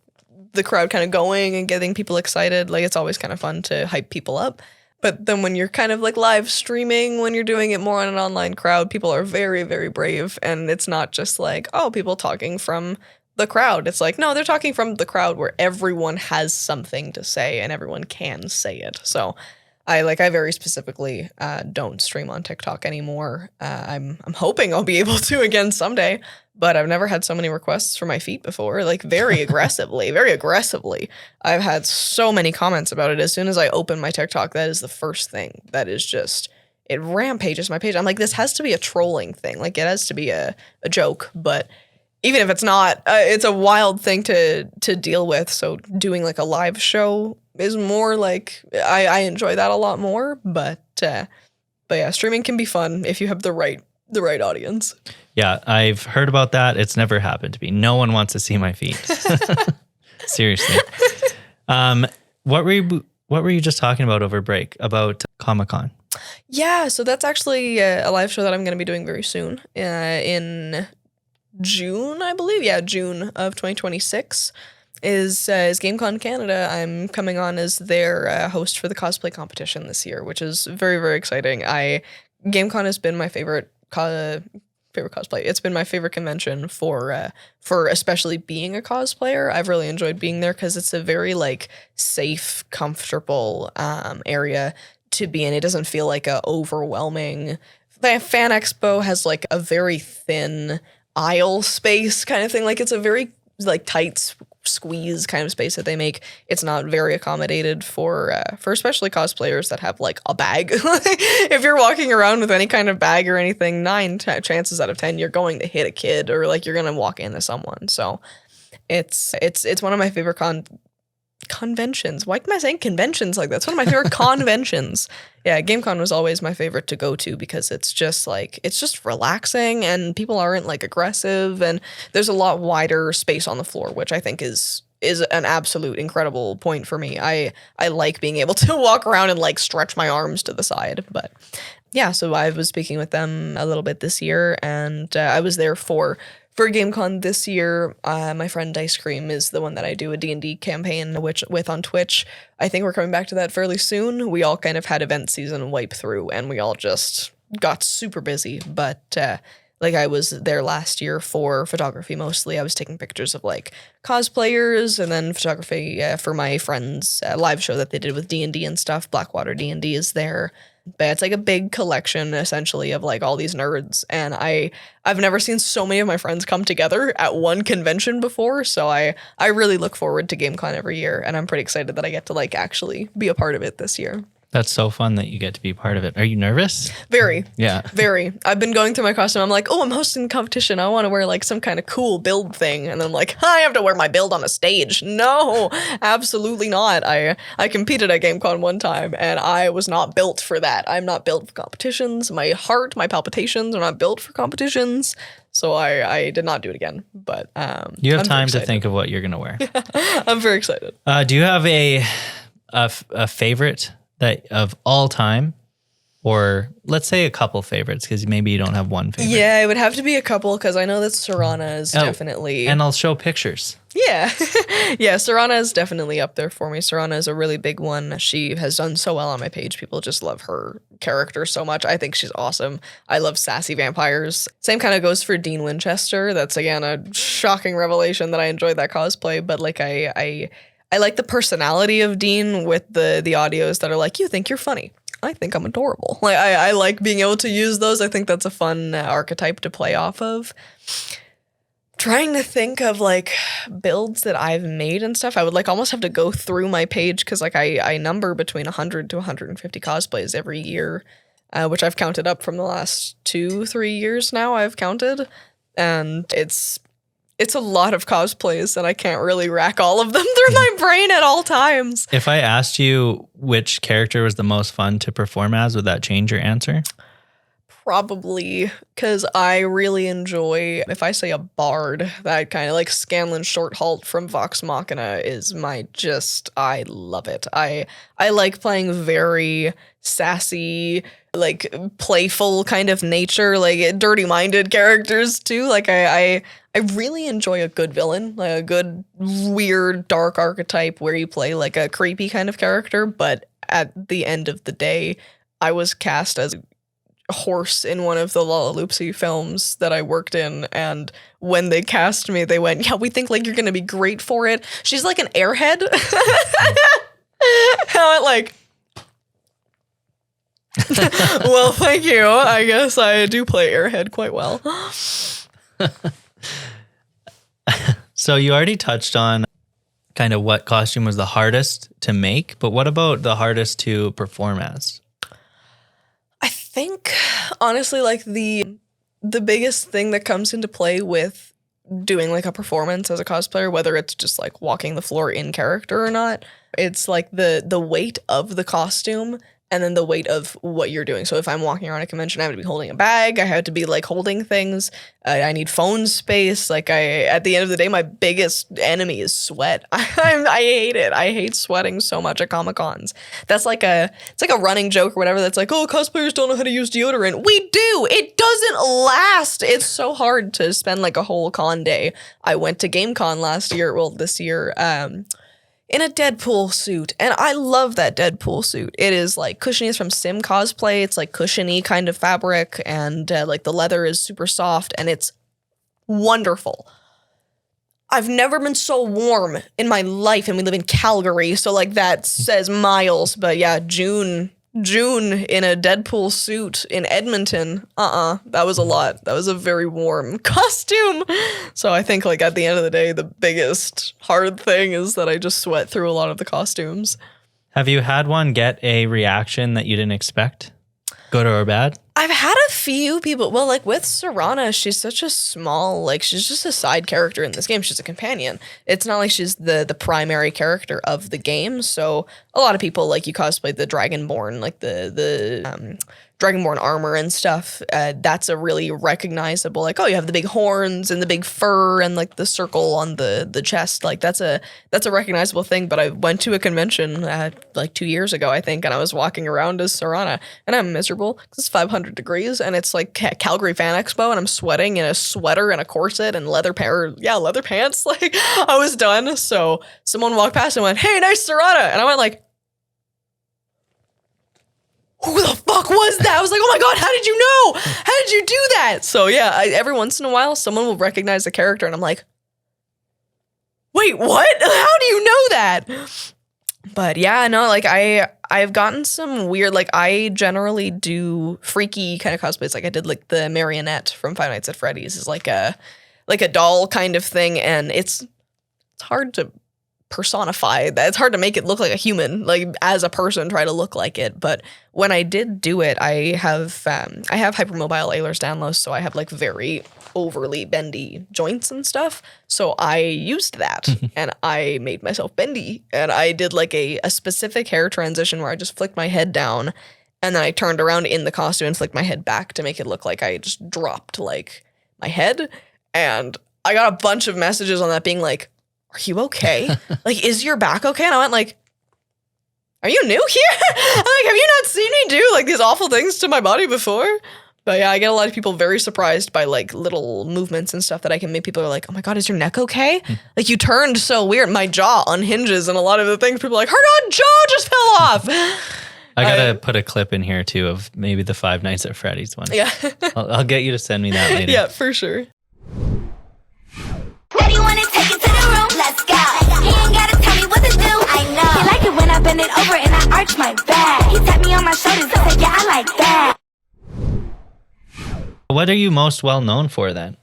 crowd kind of going and getting people excited. Like, it's always kind of fun to hype people up. But then when you're kind of like live streaming, when you're doing it more on an online crowd, people are very, very brave. And it's not just like, oh, people talking from the crowd. It's like, no, they're talking from the crowd where everyone has something to say and everyone can say it. So I very specifically don't stream on TikTok anymore. I'm hoping I'll be able to again someday, but I've never had so many requests for my feet before, like very aggressively. I've had so many comments about it. As soon as I open my TikTok, that is the first thing that is just, it rampages my page. I'm like, this has to be a trolling thing. Like, it has to be a joke, but even if it's not, it's a wild thing to deal with. So doing like a live show is more like, I enjoy that a lot more. But yeah, streaming can be fun if you have the right audience. Yeah, I've heard about that. It's never happened to me. No one wants to see my feet. Seriously. What were you What were you just talking about over break about Comic-Con? Yeah, so that's actually a live show that I'm going to be doing very soon in June, I believe. Yeah, June of 2026 is GameCon Canada. I'm coming on as their host for the cosplay competition this year, which is very, very exciting. GameCon has been my favorite cosplay. It's been my favorite convention for especially being a cosplayer. I've really enjoyed being there because it's a very like safe, comfortable area to be in. It doesn't feel like a overwhelming. The Fan Expo has like a very thin aisle space kind of thing. Like it's a very like tight squeeze kind of space that they make. It's not very accommodated for especially cosplayers that have like a bag. If you're walking around with any kind of bag or anything, chances out of 10 you're going to hit a kid or like you're gonna walk into someone. So it's one of my favorite conventions. Why am I saying conventions like that? It's one of my favorite conventions. Yeah, GameCon was always my favorite to go to because it's just relaxing and people aren't like aggressive and there's a lot wider space on the floor, which I think is an absolute incredible point for me. I like being able to walk around and like stretch my arms to the side. But yeah, so I was speaking with them a little bit this year and I was there for GameCon this year. My friend Ice Cream is the one that I do a D&D campaign with on Twitch. I think we're coming back to that fairly soon. We all kind of had event season wipe through and we all just got super busy. But like I was there last year for photography mostly. I was taking pictures of like cosplayers and then photography for my friends' live show that they did with D&D and stuff. Blackwater D&D is there. But it's like a big collection essentially of like all these nerds. And I've never seen so many of my friends come together at one convention before. So I really look forward to GameCon every year. And I'm pretty excited that I get to like actually be a part of it this year. That's so fun that you get to be part of it. Are you nervous? Very. Yeah. Very. I've been going through my costume. I'm like, oh, I'm hosting a competition. I want to wear like some kind of cool build thing. And then I'm like, I have to wear my build on a stage. No, absolutely not. I competed at GameCon one time and I was not built for that. I'm not built for competitions. My heart, my palpitations are not built for competitions. So I did not do it again. But you have time to think of what you're going to wear. I'm very excited. Do you have a favorite that of all time, or let's say a couple favorites because maybe you don't have one favorite? Yeah, it would have to be a couple because I know that Serana is definitely. And I'll show pictures. Yeah. Yeah, Serana is definitely up there for me. Serana is a really big one. She has done so well on my page. People just love her character so much. I think she's awesome. I love sassy vampires. Same kind of goes for Dean Winchester. That's, again, a shocking revelation that I enjoyed that cosplay, but like I like the personality of Dean with the audios that are like, you think you're funny. I think I'm adorable. Like I like being able to use those. I think that's a fun archetype to play off of. Trying to think of like builds that I've made and stuff. I would like almost have to go through my page because like I number between 100 to 150 cosplays every year, which I've counted up from the last 2-3 years now. I've counted, and it's a lot of cosplays and I can't really rack all of them through my brain at all times. If I asked you which character was the most fun to perform as, would that change your answer? Probably, because I really enjoy, if I say a bard, that kind of like Scanlan Shorthalt from Vox Machina is I love it. I like playing very sassy, like playful kind of nature, like dirty-minded characters too. Like I really enjoy a good villain, like a good weird dark archetype where you play like a creepy kind of character. But at the end of the day, I was cast as a horse in one of the Lalaloopsy films that I worked in, and when they cast me, they went, "Yeah, we think like you're gonna be great for it. She's like an airhead." I went like, well, thank you. I guess I do play airhead quite well. So you already touched on kind of what costume was the hardest to make, but what about the hardest to perform as? I think, honestly, like the biggest thing that comes into play with doing like a performance as a cosplayer, whether it's just like walking the floor in character or not, it's like the weight of the costume and then the weight of what you're doing. So if I'm walking around a convention, I have to be holding a bag. I have to be like holding things. I need phone space. Like at the end of the day, my biggest enemy is sweat. I hate it. I hate sweating so much at Comic-Cons. It's like a running joke or whatever. That's like, oh, cosplayers don't know how to use deodorant. We do. It doesn't last. It's so hard to spend like a whole con day. I went to GameCon this year, in a Deadpool suit. And I love that Deadpool suit. It is like cushiony. It's from Sim Cosplay. It's like cushiony kind of fabric. And like the leather is super soft and it's wonderful. I've never been so warm in my life. And we live in Calgary. So like that says miles. But yeah, June in a Deadpool suit in Edmonton. That was a lot. That was a very warm costume. So I think like at the end of the day, the biggest hard thing is that I just sweat through a lot of the costumes. Have you had one get a reaction that you didn't expect? Good or bad? I've had a few people, well, like with Serana, she's such a small, like she's just a side character in this game. She's a companion. It's not like she's the primary character of the game. So a lot of people, like you cosplay the Dragonborn, like the Dragonborn armor and stuff. That's a really recognizable, like, oh, you have the big horns and the big fur and like the circle on the chest. Like that's a recognizable thing. But I went to a convention like 2 years ago, I think, and I was walking around as Serana and I'm miserable because it's 500 degrees and it's like Calgary Fan Expo and I'm sweating in a sweater and a corset and leather pants. Like I was done. So someone walked past and went, "Hey, nice Serana," and I went like, who the fuck was that? I was like, oh my God, how did you know? How did you do that? So yeah, every once in a while, someone will recognize the character and I'm like, wait, what? How do you know that? But yeah, no, like I've gotten some weird, like I generally do freaky kind of cosplays. Like I did like the marionette from Five Nights at Freddy's is like a doll kind of thing. And it's hard to personify that. It's hard to make it look like a human, like as a person, try to look like it. But when I did do it, I have hypermobile Ehlers-Danlos, so I have like very overly bendy joints and stuff. So I used that and I made myself bendy and I did like a specific hair transition where I just flicked my head down and then I turned around in the costume and flicked my head back to make it look like I just dropped like my head. And I got a bunch of messages on that being like, "Are you okay? Like, is your back okay?" And I went like, "Are you new here? I'm like, have you not seen me do like these awful things to my body before?" But yeah, I get a lot of people very surprised by like little movements and stuff that I can make. People are like, "Oh my God, is your neck okay? Like you turned so weird. My jaw unhinges." And a lot of the things people are like, her jaw just fell off. I gotta put a clip in here too of maybe the Five Nights at Freddy's one. Yeah. I'll get you to send me that later. Yeah, for sure. Everyone is taken to the room, let's go. He ain't gotta tell me what to do, I know. He like it when I bend it over and I arch my back. He tapped me on my shoulders and said, yeah, I like that. What are you most well known for then?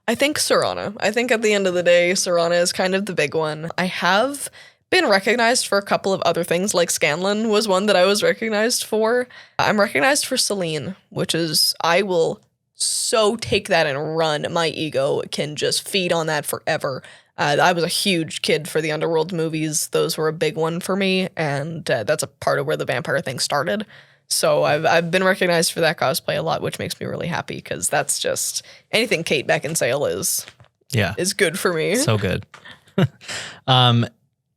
I think Serana. I think at the end of the day, Serana is kind of the big one. I have been recognized for a couple of other things, like Scanlan was one that I was recognized for. I'm recognized for Celine, which is, I will so take that and run. My ego can just feed on that forever. I was a huge kid for the Underworld movies. Those were a big one for me, and that's a part of where the vampire thing started. So I've been recognized for that cosplay a lot, which makes me really happy because that's just anything Kate Beckinsale is good for me. So good.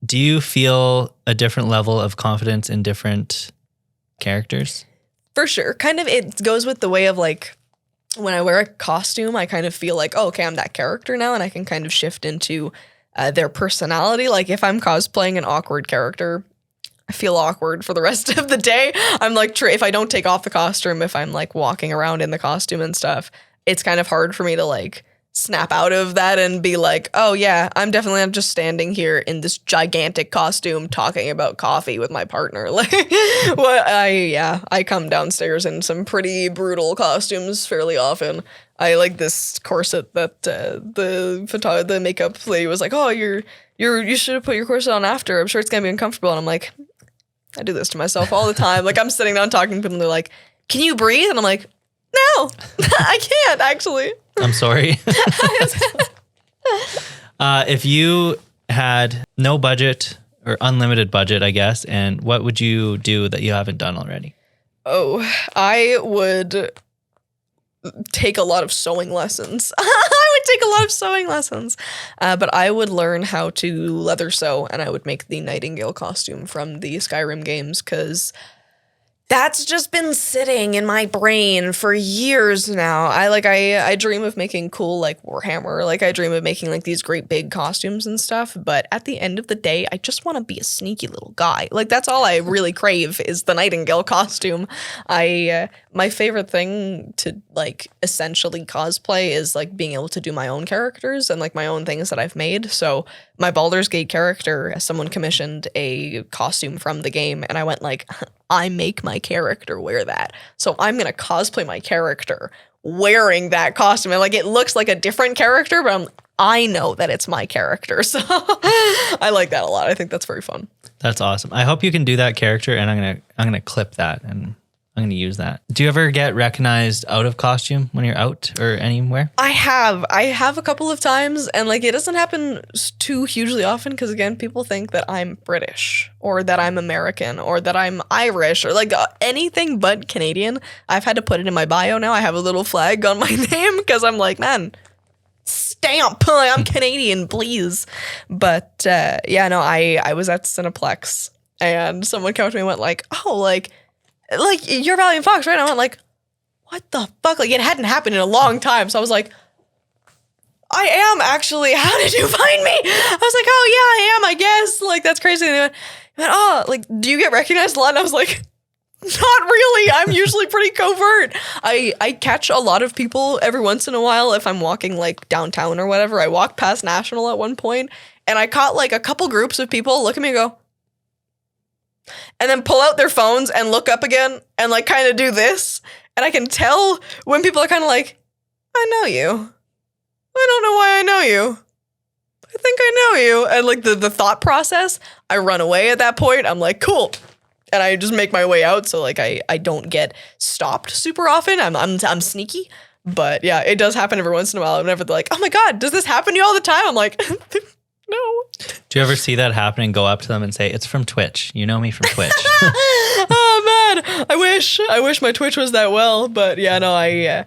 Do you feel a different level of confidence in different characters? For sure. Kind of, it goes with the way of like, when I wear a costume, I kind of feel like, oh, okay, I'm that character now, and I can kind of shift into their personality. Like if I'm cosplaying an awkward character, I feel awkward for the rest of the day. I'm like, if I don't take off the costume, if I'm like walking around in the costume and stuff, it's kind of hard for me to like snap out of that and be like, oh yeah, I'm definitely not just standing here in this gigantic costume talking about coffee with my partner. Like, I come downstairs in some pretty brutal costumes fairly often. I like this corset that the makeup lady was like, oh, you should have put your corset on after. I'm sure it's gonna be uncomfortable. And I'm like, I do this to myself all the time. Like I'm sitting down talking to people and they're like, can you breathe? And I'm like, no, I can't actually. I'm sorry. If you had no budget or unlimited budget, I guess, and what would you do that you haven't done already? Oh, I would take a lot of sewing lessons. I would take a lot of sewing lessons. But I would learn how to leather sew, and I would make the Nightingale costume from the Skyrim games, because that's just been sitting in my brain for years now. I dream of making cool, like, Warhammer. Like, I dream of making, like, these great big costumes and stuff. But at the end of the day, I just want to be a sneaky little guy. Like, that's all I really crave is the Nightingale costume. My favorite thing to, like, essentially cosplay is, like, being able to do my own characters and, like, my own things that I've made. So my Baldur's Gate character, someone commissioned a costume from the game, and I went, like, I make my character wear that. So I'm going to cosplay my character wearing that costume. And, like, it looks like a different character, but I know that it's my character. So I like that a lot. I think that's very fun. That's awesome. I hope you can do that character, and I'm gonna clip that and I'm gonna use that. Do you ever get recognized out of costume when you're out or anywhere? I have a couple of times, and, like, it doesn't happen too hugely often because, again, people think that I'm British or that I'm American or that I'm Irish or, like, anything but Canadian. I've had to put it in my bio now. I have a little flag on my name because I'm like, man, stamp, like, I'm Canadian, please. But yeah, no, I was at Cineplex, and someone came up to me and went, like, oh, like you're Valiant Fox, right? And I went, like, what the fuck? Like, it hadn't happened in a long time. So I was like, I am actually. How did you find me? I was like, oh yeah, I am, I guess. Like, that's crazy. And they went, oh, like, do you get recognized a lot? And I was like, not really. I'm usually pretty covert. I catch a lot of people every once in a while if I'm walking, like, downtown or whatever. I walked past National at one point, and I caught, like, a couple groups of people look at me and go, and then pull out their phones and look up again and, like, kind of do this. And I can tell when people are kind of like, I know you. I don't know why I know you. I think I know you. And, like, the thought process, I run away at that point. I'm like, cool. And I just make my way out. So, like, I don't get stopped super often. I'm sneaky. But yeah, it does happen every once in a while. Whenever they're like, oh my God, does this happen to you all the time? I'm like, no. Do you ever see that happen and go up to them and say, it's from Twitch? You know me from Twitch. Oh man, I wish my Twitch was that well. But yeah, no, I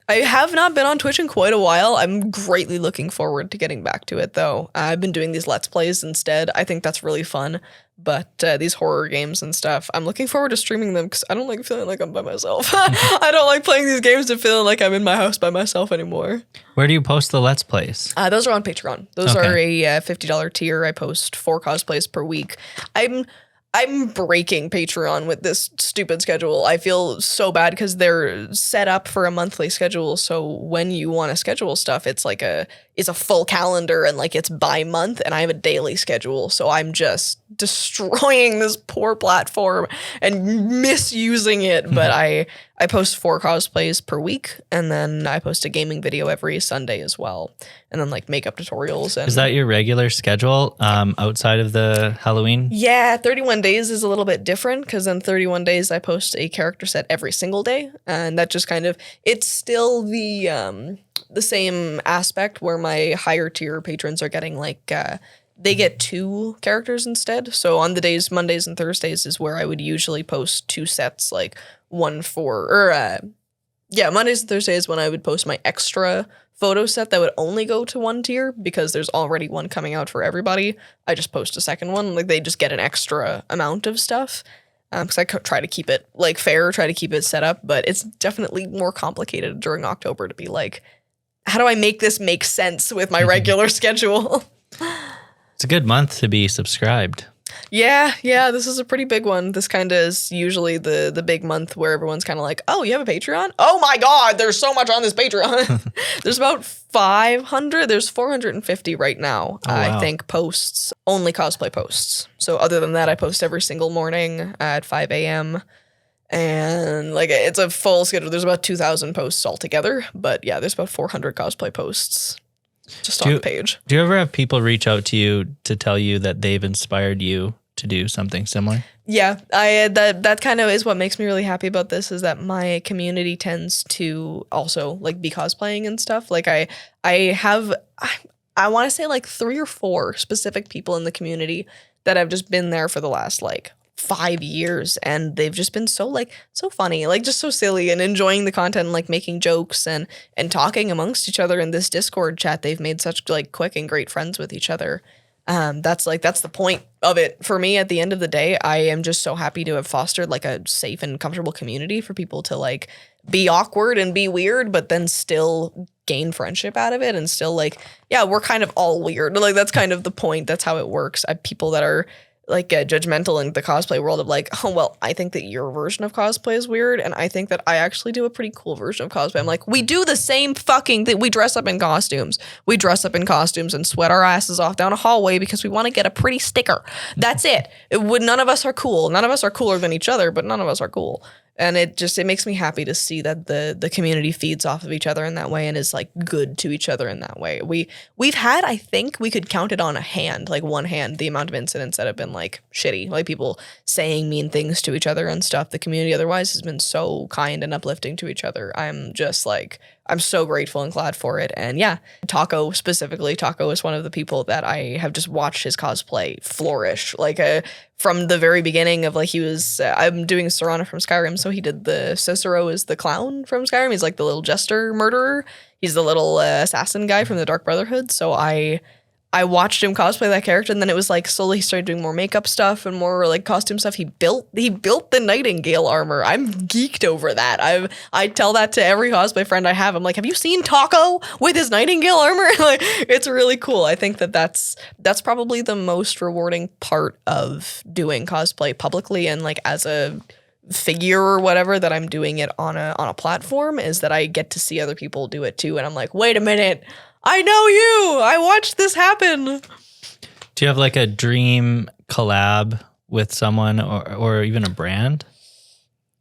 have not been on Twitch in quite a while. I'm greatly looking forward to getting back to it, though. I've been doing these Let's Plays instead. I think that's really fun. But these horror games and stuff, I'm looking forward to streaming them because I don't like feeling like I'm by myself. I don't like playing these games and feeling like I'm in my house by myself anymore. Where do you post the Let's Plays? Those are on Patreon. Those are a $50 tier. I post 4 cosplays per week. I'm breaking Patreon with this stupid schedule. I feel so bad because they're set up for a monthly schedule. So when you want to schedule stuff, it's like it's a full calendar and, like, it's by month, and I have a daily schedule. So I'm just destroying this poor platform and misusing it. But I post 4 cosplays per week, and then I post a gaming video every Sunday as well. And then, like, makeup tutorials. And is that your regular schedule outside of the Halloween? Yeah, 31 days is a little bit different because in 31 days I post a character set every single day. And that just kind of, it's still the same aspect where my higher tier patrons are getting, like, they get 2 characters instead. So on the days, Mondays and Thursdays is where I would usually post 2 sets, like one for, Mondays and Thursdays when I would post my extra photo set that would only go to 1 tier because there's already one coming out for everybody. I just post a second one. Like, they just get an extra amount of stuff because I try to keep it, like, fair, try to keep it set up. But it's definitely more complicated during October to be like, how do I make this make sense with my regular schedule? It's a good month to be subscribed. Yeah, this is a pretty big one. This kind of is usually the big month where everyone's kind of like, oh, you have a Patreon? Oh my God, there's so much on this Patreon. There's about 500. There's 450 right now, wow. I think, posts, only cosplay posts. So other than that, I post every single morning at 5 a.m. And, like, it's a full schedule. There's about 2,000 posts altogether. But yeah, there's about 400 cosplay posts just on the page. Do you ever have people reach out to you to tell you that they've inspired you to do something similar? Yeah, that kind of is what makes me really happy about this, is that my community tends to also, like, be cosplaying and stuff. Like, I want to say, like, 3 or 4 specific people in the community that have just been there for the last like 5 years, and they've just been so funny, like just so silly, and enjoying the content and like making jokes and talking amongst each other in this Discord chat. They've made such like quick and great friends with each other. That's the point of it for me. At the end of the day, I am just so happy to have fostered like a safe and comfortable community for people to like be awkward and be weird, but then still gain friendship out of it, and still like, yeah, we're kind of all weird. Like that's kind of the point. That's how it works. I have people that are like judgmental in the cosplay world of like, oh, well, I think that your version of cosplay is weird, and I think that I actually do a pretty cool version of cosplay. I'm like, we do the same fucking thing. We dress up in costumes. We dress up in costumes and sweat our asses off down a hallway because we want to get a pretty sticker. That's it. None of us are cool. None of us are cooler than each other, but none of us are cool. And it makes me happy to see that the community feeds off of each other in that way and is like good to each other in that way. We've had, I think we could count it on a hand, like one hand, the amount of incidents that have been like shitty, like people saying mean things to each other and stuff. The community otherwise has been so kind and uplifting to each other. I'm just like, I'm so grateful and glad for it. And yeah, Taco specifically, Taco is one of the people that I have just watched his cosplay flourish. Like from the very beginning of like, he was, I'm doing Serana from Skyrim. So he did the Cicero is the clown from Skyrim. He's like the little jester murderer. He's the little assassin guy from the Dark Brotherhood. So I watched him cosplay that character, and then it was like slowly he started doing more makeup stuff and more like costume stuff. He built the Nightingale armor. I'm geeked over that. I tell that to every cosplay friend I have. I'm like, have you seen Taco with his Nightingale armor? Like, it's really cool. I think that's probably the most rewarding part of doing cosplay publicly and like as a figure or whatever, that I'm doing it on a platform, is that I get to see other people do it too, and I'm like, wait a minute, I know you. I watched this happen. Do you have like a dream collab with someone or even a brand?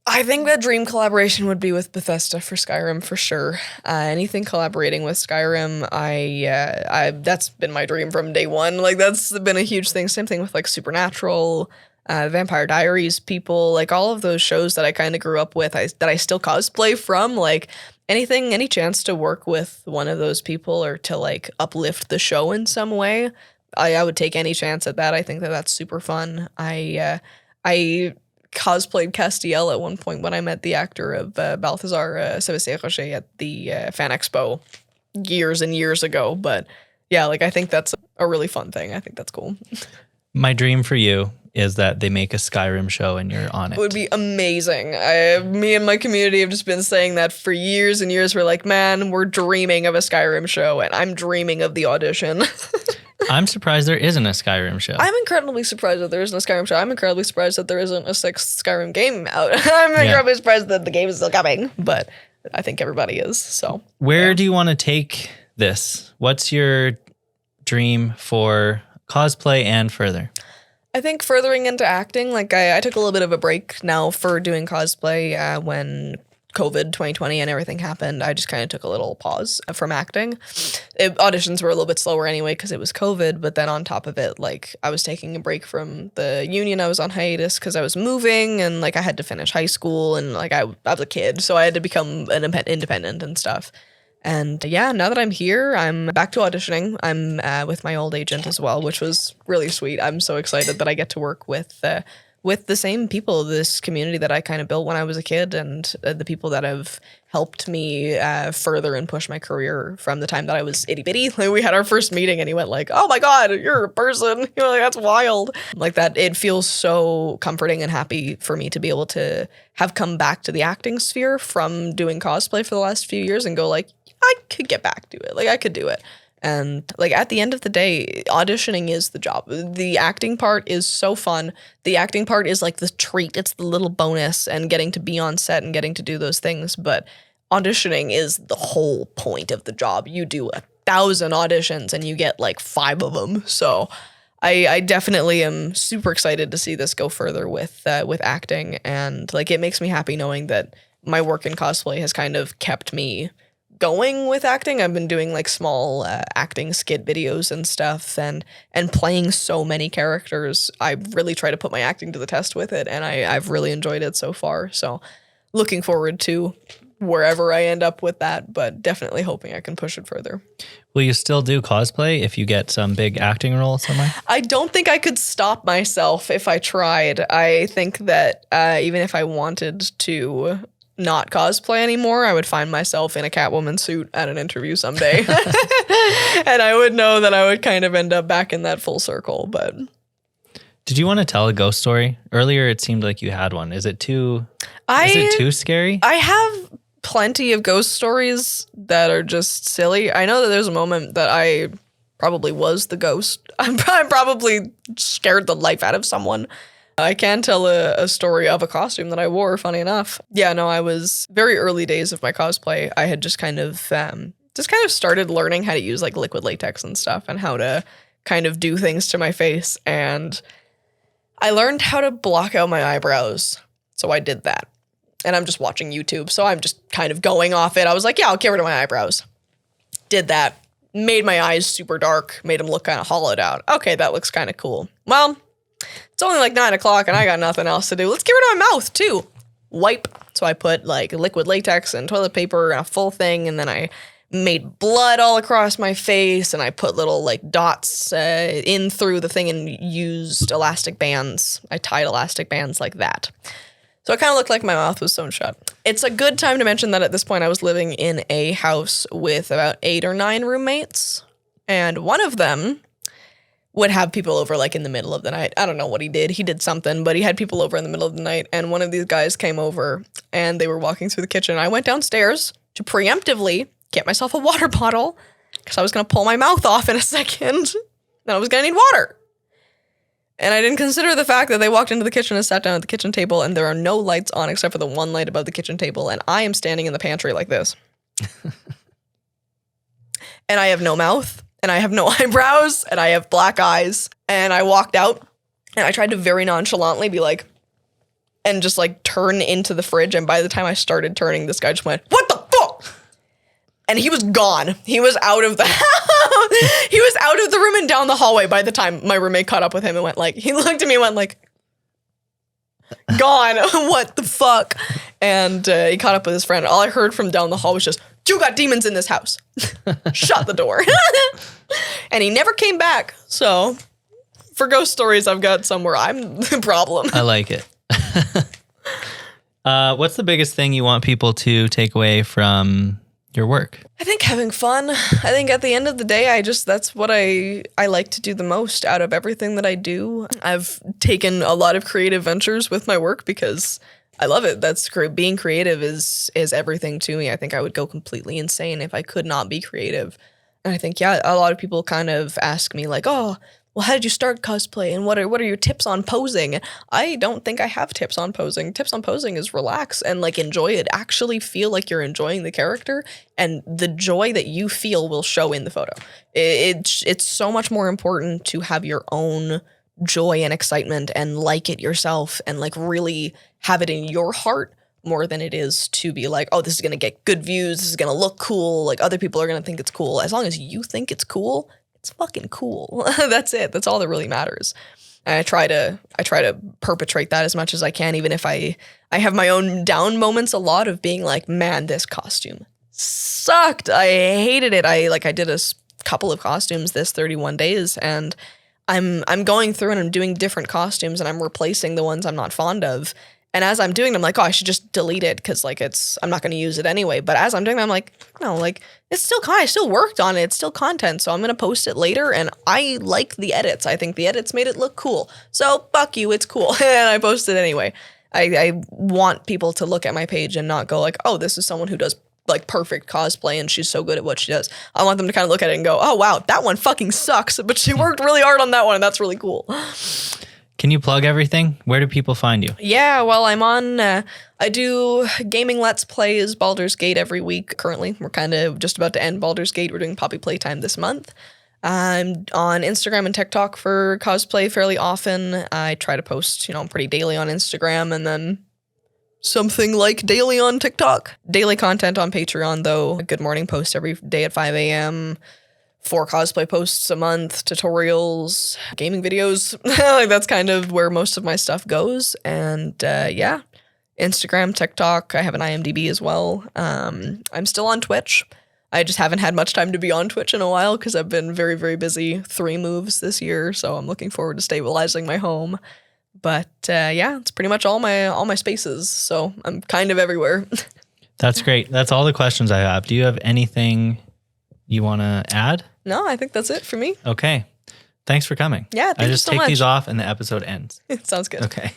I think the dream collaboration would be with Bethesda for Skyrim for sure. Anything collaborating with Skyrim, I that's been my dream from day one. Like that's been a huge thing. Same thing with like Supernatural, Vampire Diaries people, like all of those shows that I kind of grew up with, that I still cosplay from. Like any chance to work with one of those people or to like uplift the show in some way, I would take any chance at that. I think that that's super fun. I cosplayed Castiel at one point when I met the actor of Balthazar Sebastien at the Fan Expo years and years ago. But yeah, like I think that's a really fun thing. I think that's cool. My dream for you is that they make a Skyrim show and you're on it. It would be amazing. Me and my community have just been saying that for years and years. We're like, man, we're dreaming of a Skyrim show, and I'm dreaming of the audition. I'm surprised there isn't a Skyrim show. I'm incredibly surprised that there isn't a Skyrim show. I'm incredibly surprised that there isn't a 6th Skyrim game out. I'm incredibly surprised that the game is still coming, but I think everybody is. So, where do you want to take this? What's your dream for cosplay and further? I think furthering into acting, like I took a little bit of a break now for doing cosplay when COVID 2020 and everything happened. I just kind of took a little pause from acting. Auditions were a little bit slower anyway because it was COVID, but then on top of it, like I was taking a break from the union. I was on hiatus because I was moving, and like I had to finish high school, and like I was a kid, so I had to become an independent and stuff. And yeah, now that I'm here, I'm back to auditioning. I'm with my old agent as well, which was really sweet. I'm so excited that I get to work with the same people, this community that I kind of built when I was a kid, and the people that have helped me further and push my career from the time that I was itty bitty. Like we had our first meeting and he went like, "Oh my God, you're a person." You know, like that's wild. Like that, it feels so comforting and happy for me to be able to have come back to the acting sphere from doing cosplay for the last few years and go like, I could get back to it. Like I could do it. And like at the end of the day, auditioning is the job. The acting part is so fun. The acting part is like the treat. It's the little bonus and getting to be on set and getting to do those things. But auditioning is the whole point of the job. You do 1,000 auditions and you get like 5 of them. So I definitely am super excited to see this go further with acting. And like it makes me happy knowing that my work in cosplay has kind of kept me going with acting. I've been doing like small acting skit videos and stuff and playing so many characters. I really try to put my acting to the test with it, and I've really enjoyed it so far. So looking forward to wherever I end up with that, but definitely hoping I can push it further. Will you still do cosplay if you get some big acting role somewhere? I don't think I could stop myself if I tried. I think that even if I wanted to not cosplay anymore, I would find myself in a Catwoman suit at an interview someday. And I would know that I would kind of end up back in that full circle. But did you want to tell a ghost story? Earlier it seemed like you had one. Is it too scary? I have plenty of ghost stories that are just silly. I know that there's a moment that I probably was the ghost. I probably scared the life out of someone. I can tell a story of a costume that I wore, funny enough. Yeah, no, I was very early days of my cosplay. I had just kind of started learning how to use like liquid latex and stuff and how to kind of do things to my face. And I learned how to block out my eyebrows. So I did that. And I'm just watching YouTube, so I'm just kind of going off it. I was like, yeah, I'll get rid of my eyebrows. Did that. Made my eyes super dark. Made them look kind of hollowed out. Okay, that looks kind of cool. Well, it's only like 9 o'clock and I got nothing else to do. Let's get rid of my mouth, too. Wipe. So I put like liquid latex and toilet paper and a full thing, and then I made blood all across my face, and I put little like dots in through the thing and used elastic bands. I tied elastic bands like that. So it kind of looked like my mouth was sewn shut. It's a good time to mention that at this point I was living in a house with about 8 or 9 roommates. And one of them would have people over like in the middle of the night. I don't know what he did. He did something, but he had people over in the middle of the night. And one of these guys came over and they were walking through the kitchen. I went downstairs to preemptively get myself a water bottle because I was going to pull my mouth off in a second. Then I was going to need water. And I didn't consider the fact that they walked into the kitchen and sat down at the kitchen table and there are no lights on except for the one light above the kitchen table. And I am standing in the pantry like this. And I have no mouth and I have no eyebrows and I have black eyes. And I walked out and I tried to very nonchalantly be like, and just like turn into the fridge. And by the time I started turning, this guy just went, "What the fuck?" And he was gone. He was out of the house. He was out of the room and down the hallway by the time my roommate caught up with him and went like, he looked at me and went like, gone. What the fuck? And he caught up with his friend. All I heard from down the hall was just, "You got demons in this house." Shut the door. And he never came back. So for ghost stories, I've got somewhere I'm the problem. I like it. What's the biggest thing you want people to take away from your work? I think having fun. I think at the end of the day, that's what I like to do the most out of everything that I do. I've taken a lot of creative ventures with my work because I love it. That's great. Being creative is everything to me. I think I would go completely insane if I could not be creative. And I think, yeah, a lot of people kind of ask me like, "Oh, well, how did you start cosplay? And what are your tips on posing?" I don't think I have tips on posing. Tips on posing is relax and like enjoy it. Actually feel like you're enjoying the character, and the joy that you feel will show in the photo. It's so much more important to have your own joy and excitement and like it yourself and like really have it in your heart more than it is to be like, "Oh, this is going to get good views. This is going to look cool. Like other people are going to think it's cool." As long as you think it's cool, it's fucking cool. That's it. That's all that really matters. And I try to perpetrate that as much as I can, even if I have my own down moments a lot of being like, "Man, this costume sucked. I hated it." I did a couple of costumes this 31 days and I'm going through and I'm doing different costumes and I'm replacing the ones I'm not fond of. And as I'm doing them, I'm like, "Oh, I should just delete it because like I'm not going to use it anyway." But as I'm doing them, I'm like, no, like it's still I still worked on it. It's still content. So I'm going to post it later. And I like the edits. I think the edits made it look cool. So fuck you. It's cool. And I posted it anyway. I want people to look at my page and not go like, "Oh, this is someone who does like perfect cosplay and she's so good at what she does." I want them to kind of look at it and go, "Oh, wow, that one fucking sucks. But she worked really hard on that one. And that's really cool." Can you plug everything? Where do people find you? Yeah, well, I'm on, I do gaming Let's Plays Baldur's Gate every week. Currently, we're kind of just about to end Baldur's Gate. We're doing Poppy Playtime this month. I'm on Instagram and TikTok for cosplay fairly often. I try to post, pretty daily on Instagram and then something like daily on TikTok. Daily content on Patreon, though. A good morning post every day at 5 a.m., 4 cosplay posts a month, tutorials, gaming videos. Like that's kind of where most of my stuff goes. And yeah, Instagram, TikTok. I have an IMDb as well. I'm still on Twitch. I just haven't had much time to be on Twitch in a while because I've been very, very busy. 3 moves this year, so I'm looking forward to stabilizing my home. But yeah, it's pretty much all my spaces. So I'm kind of everywhere. That's great. That's all the questions I have. Do you have anything you want to add? No, I think that's it for me. Okay. Thanks for coming. Yeah, thank I you just so take much. these off and the episode ends. Sounds good. Okay.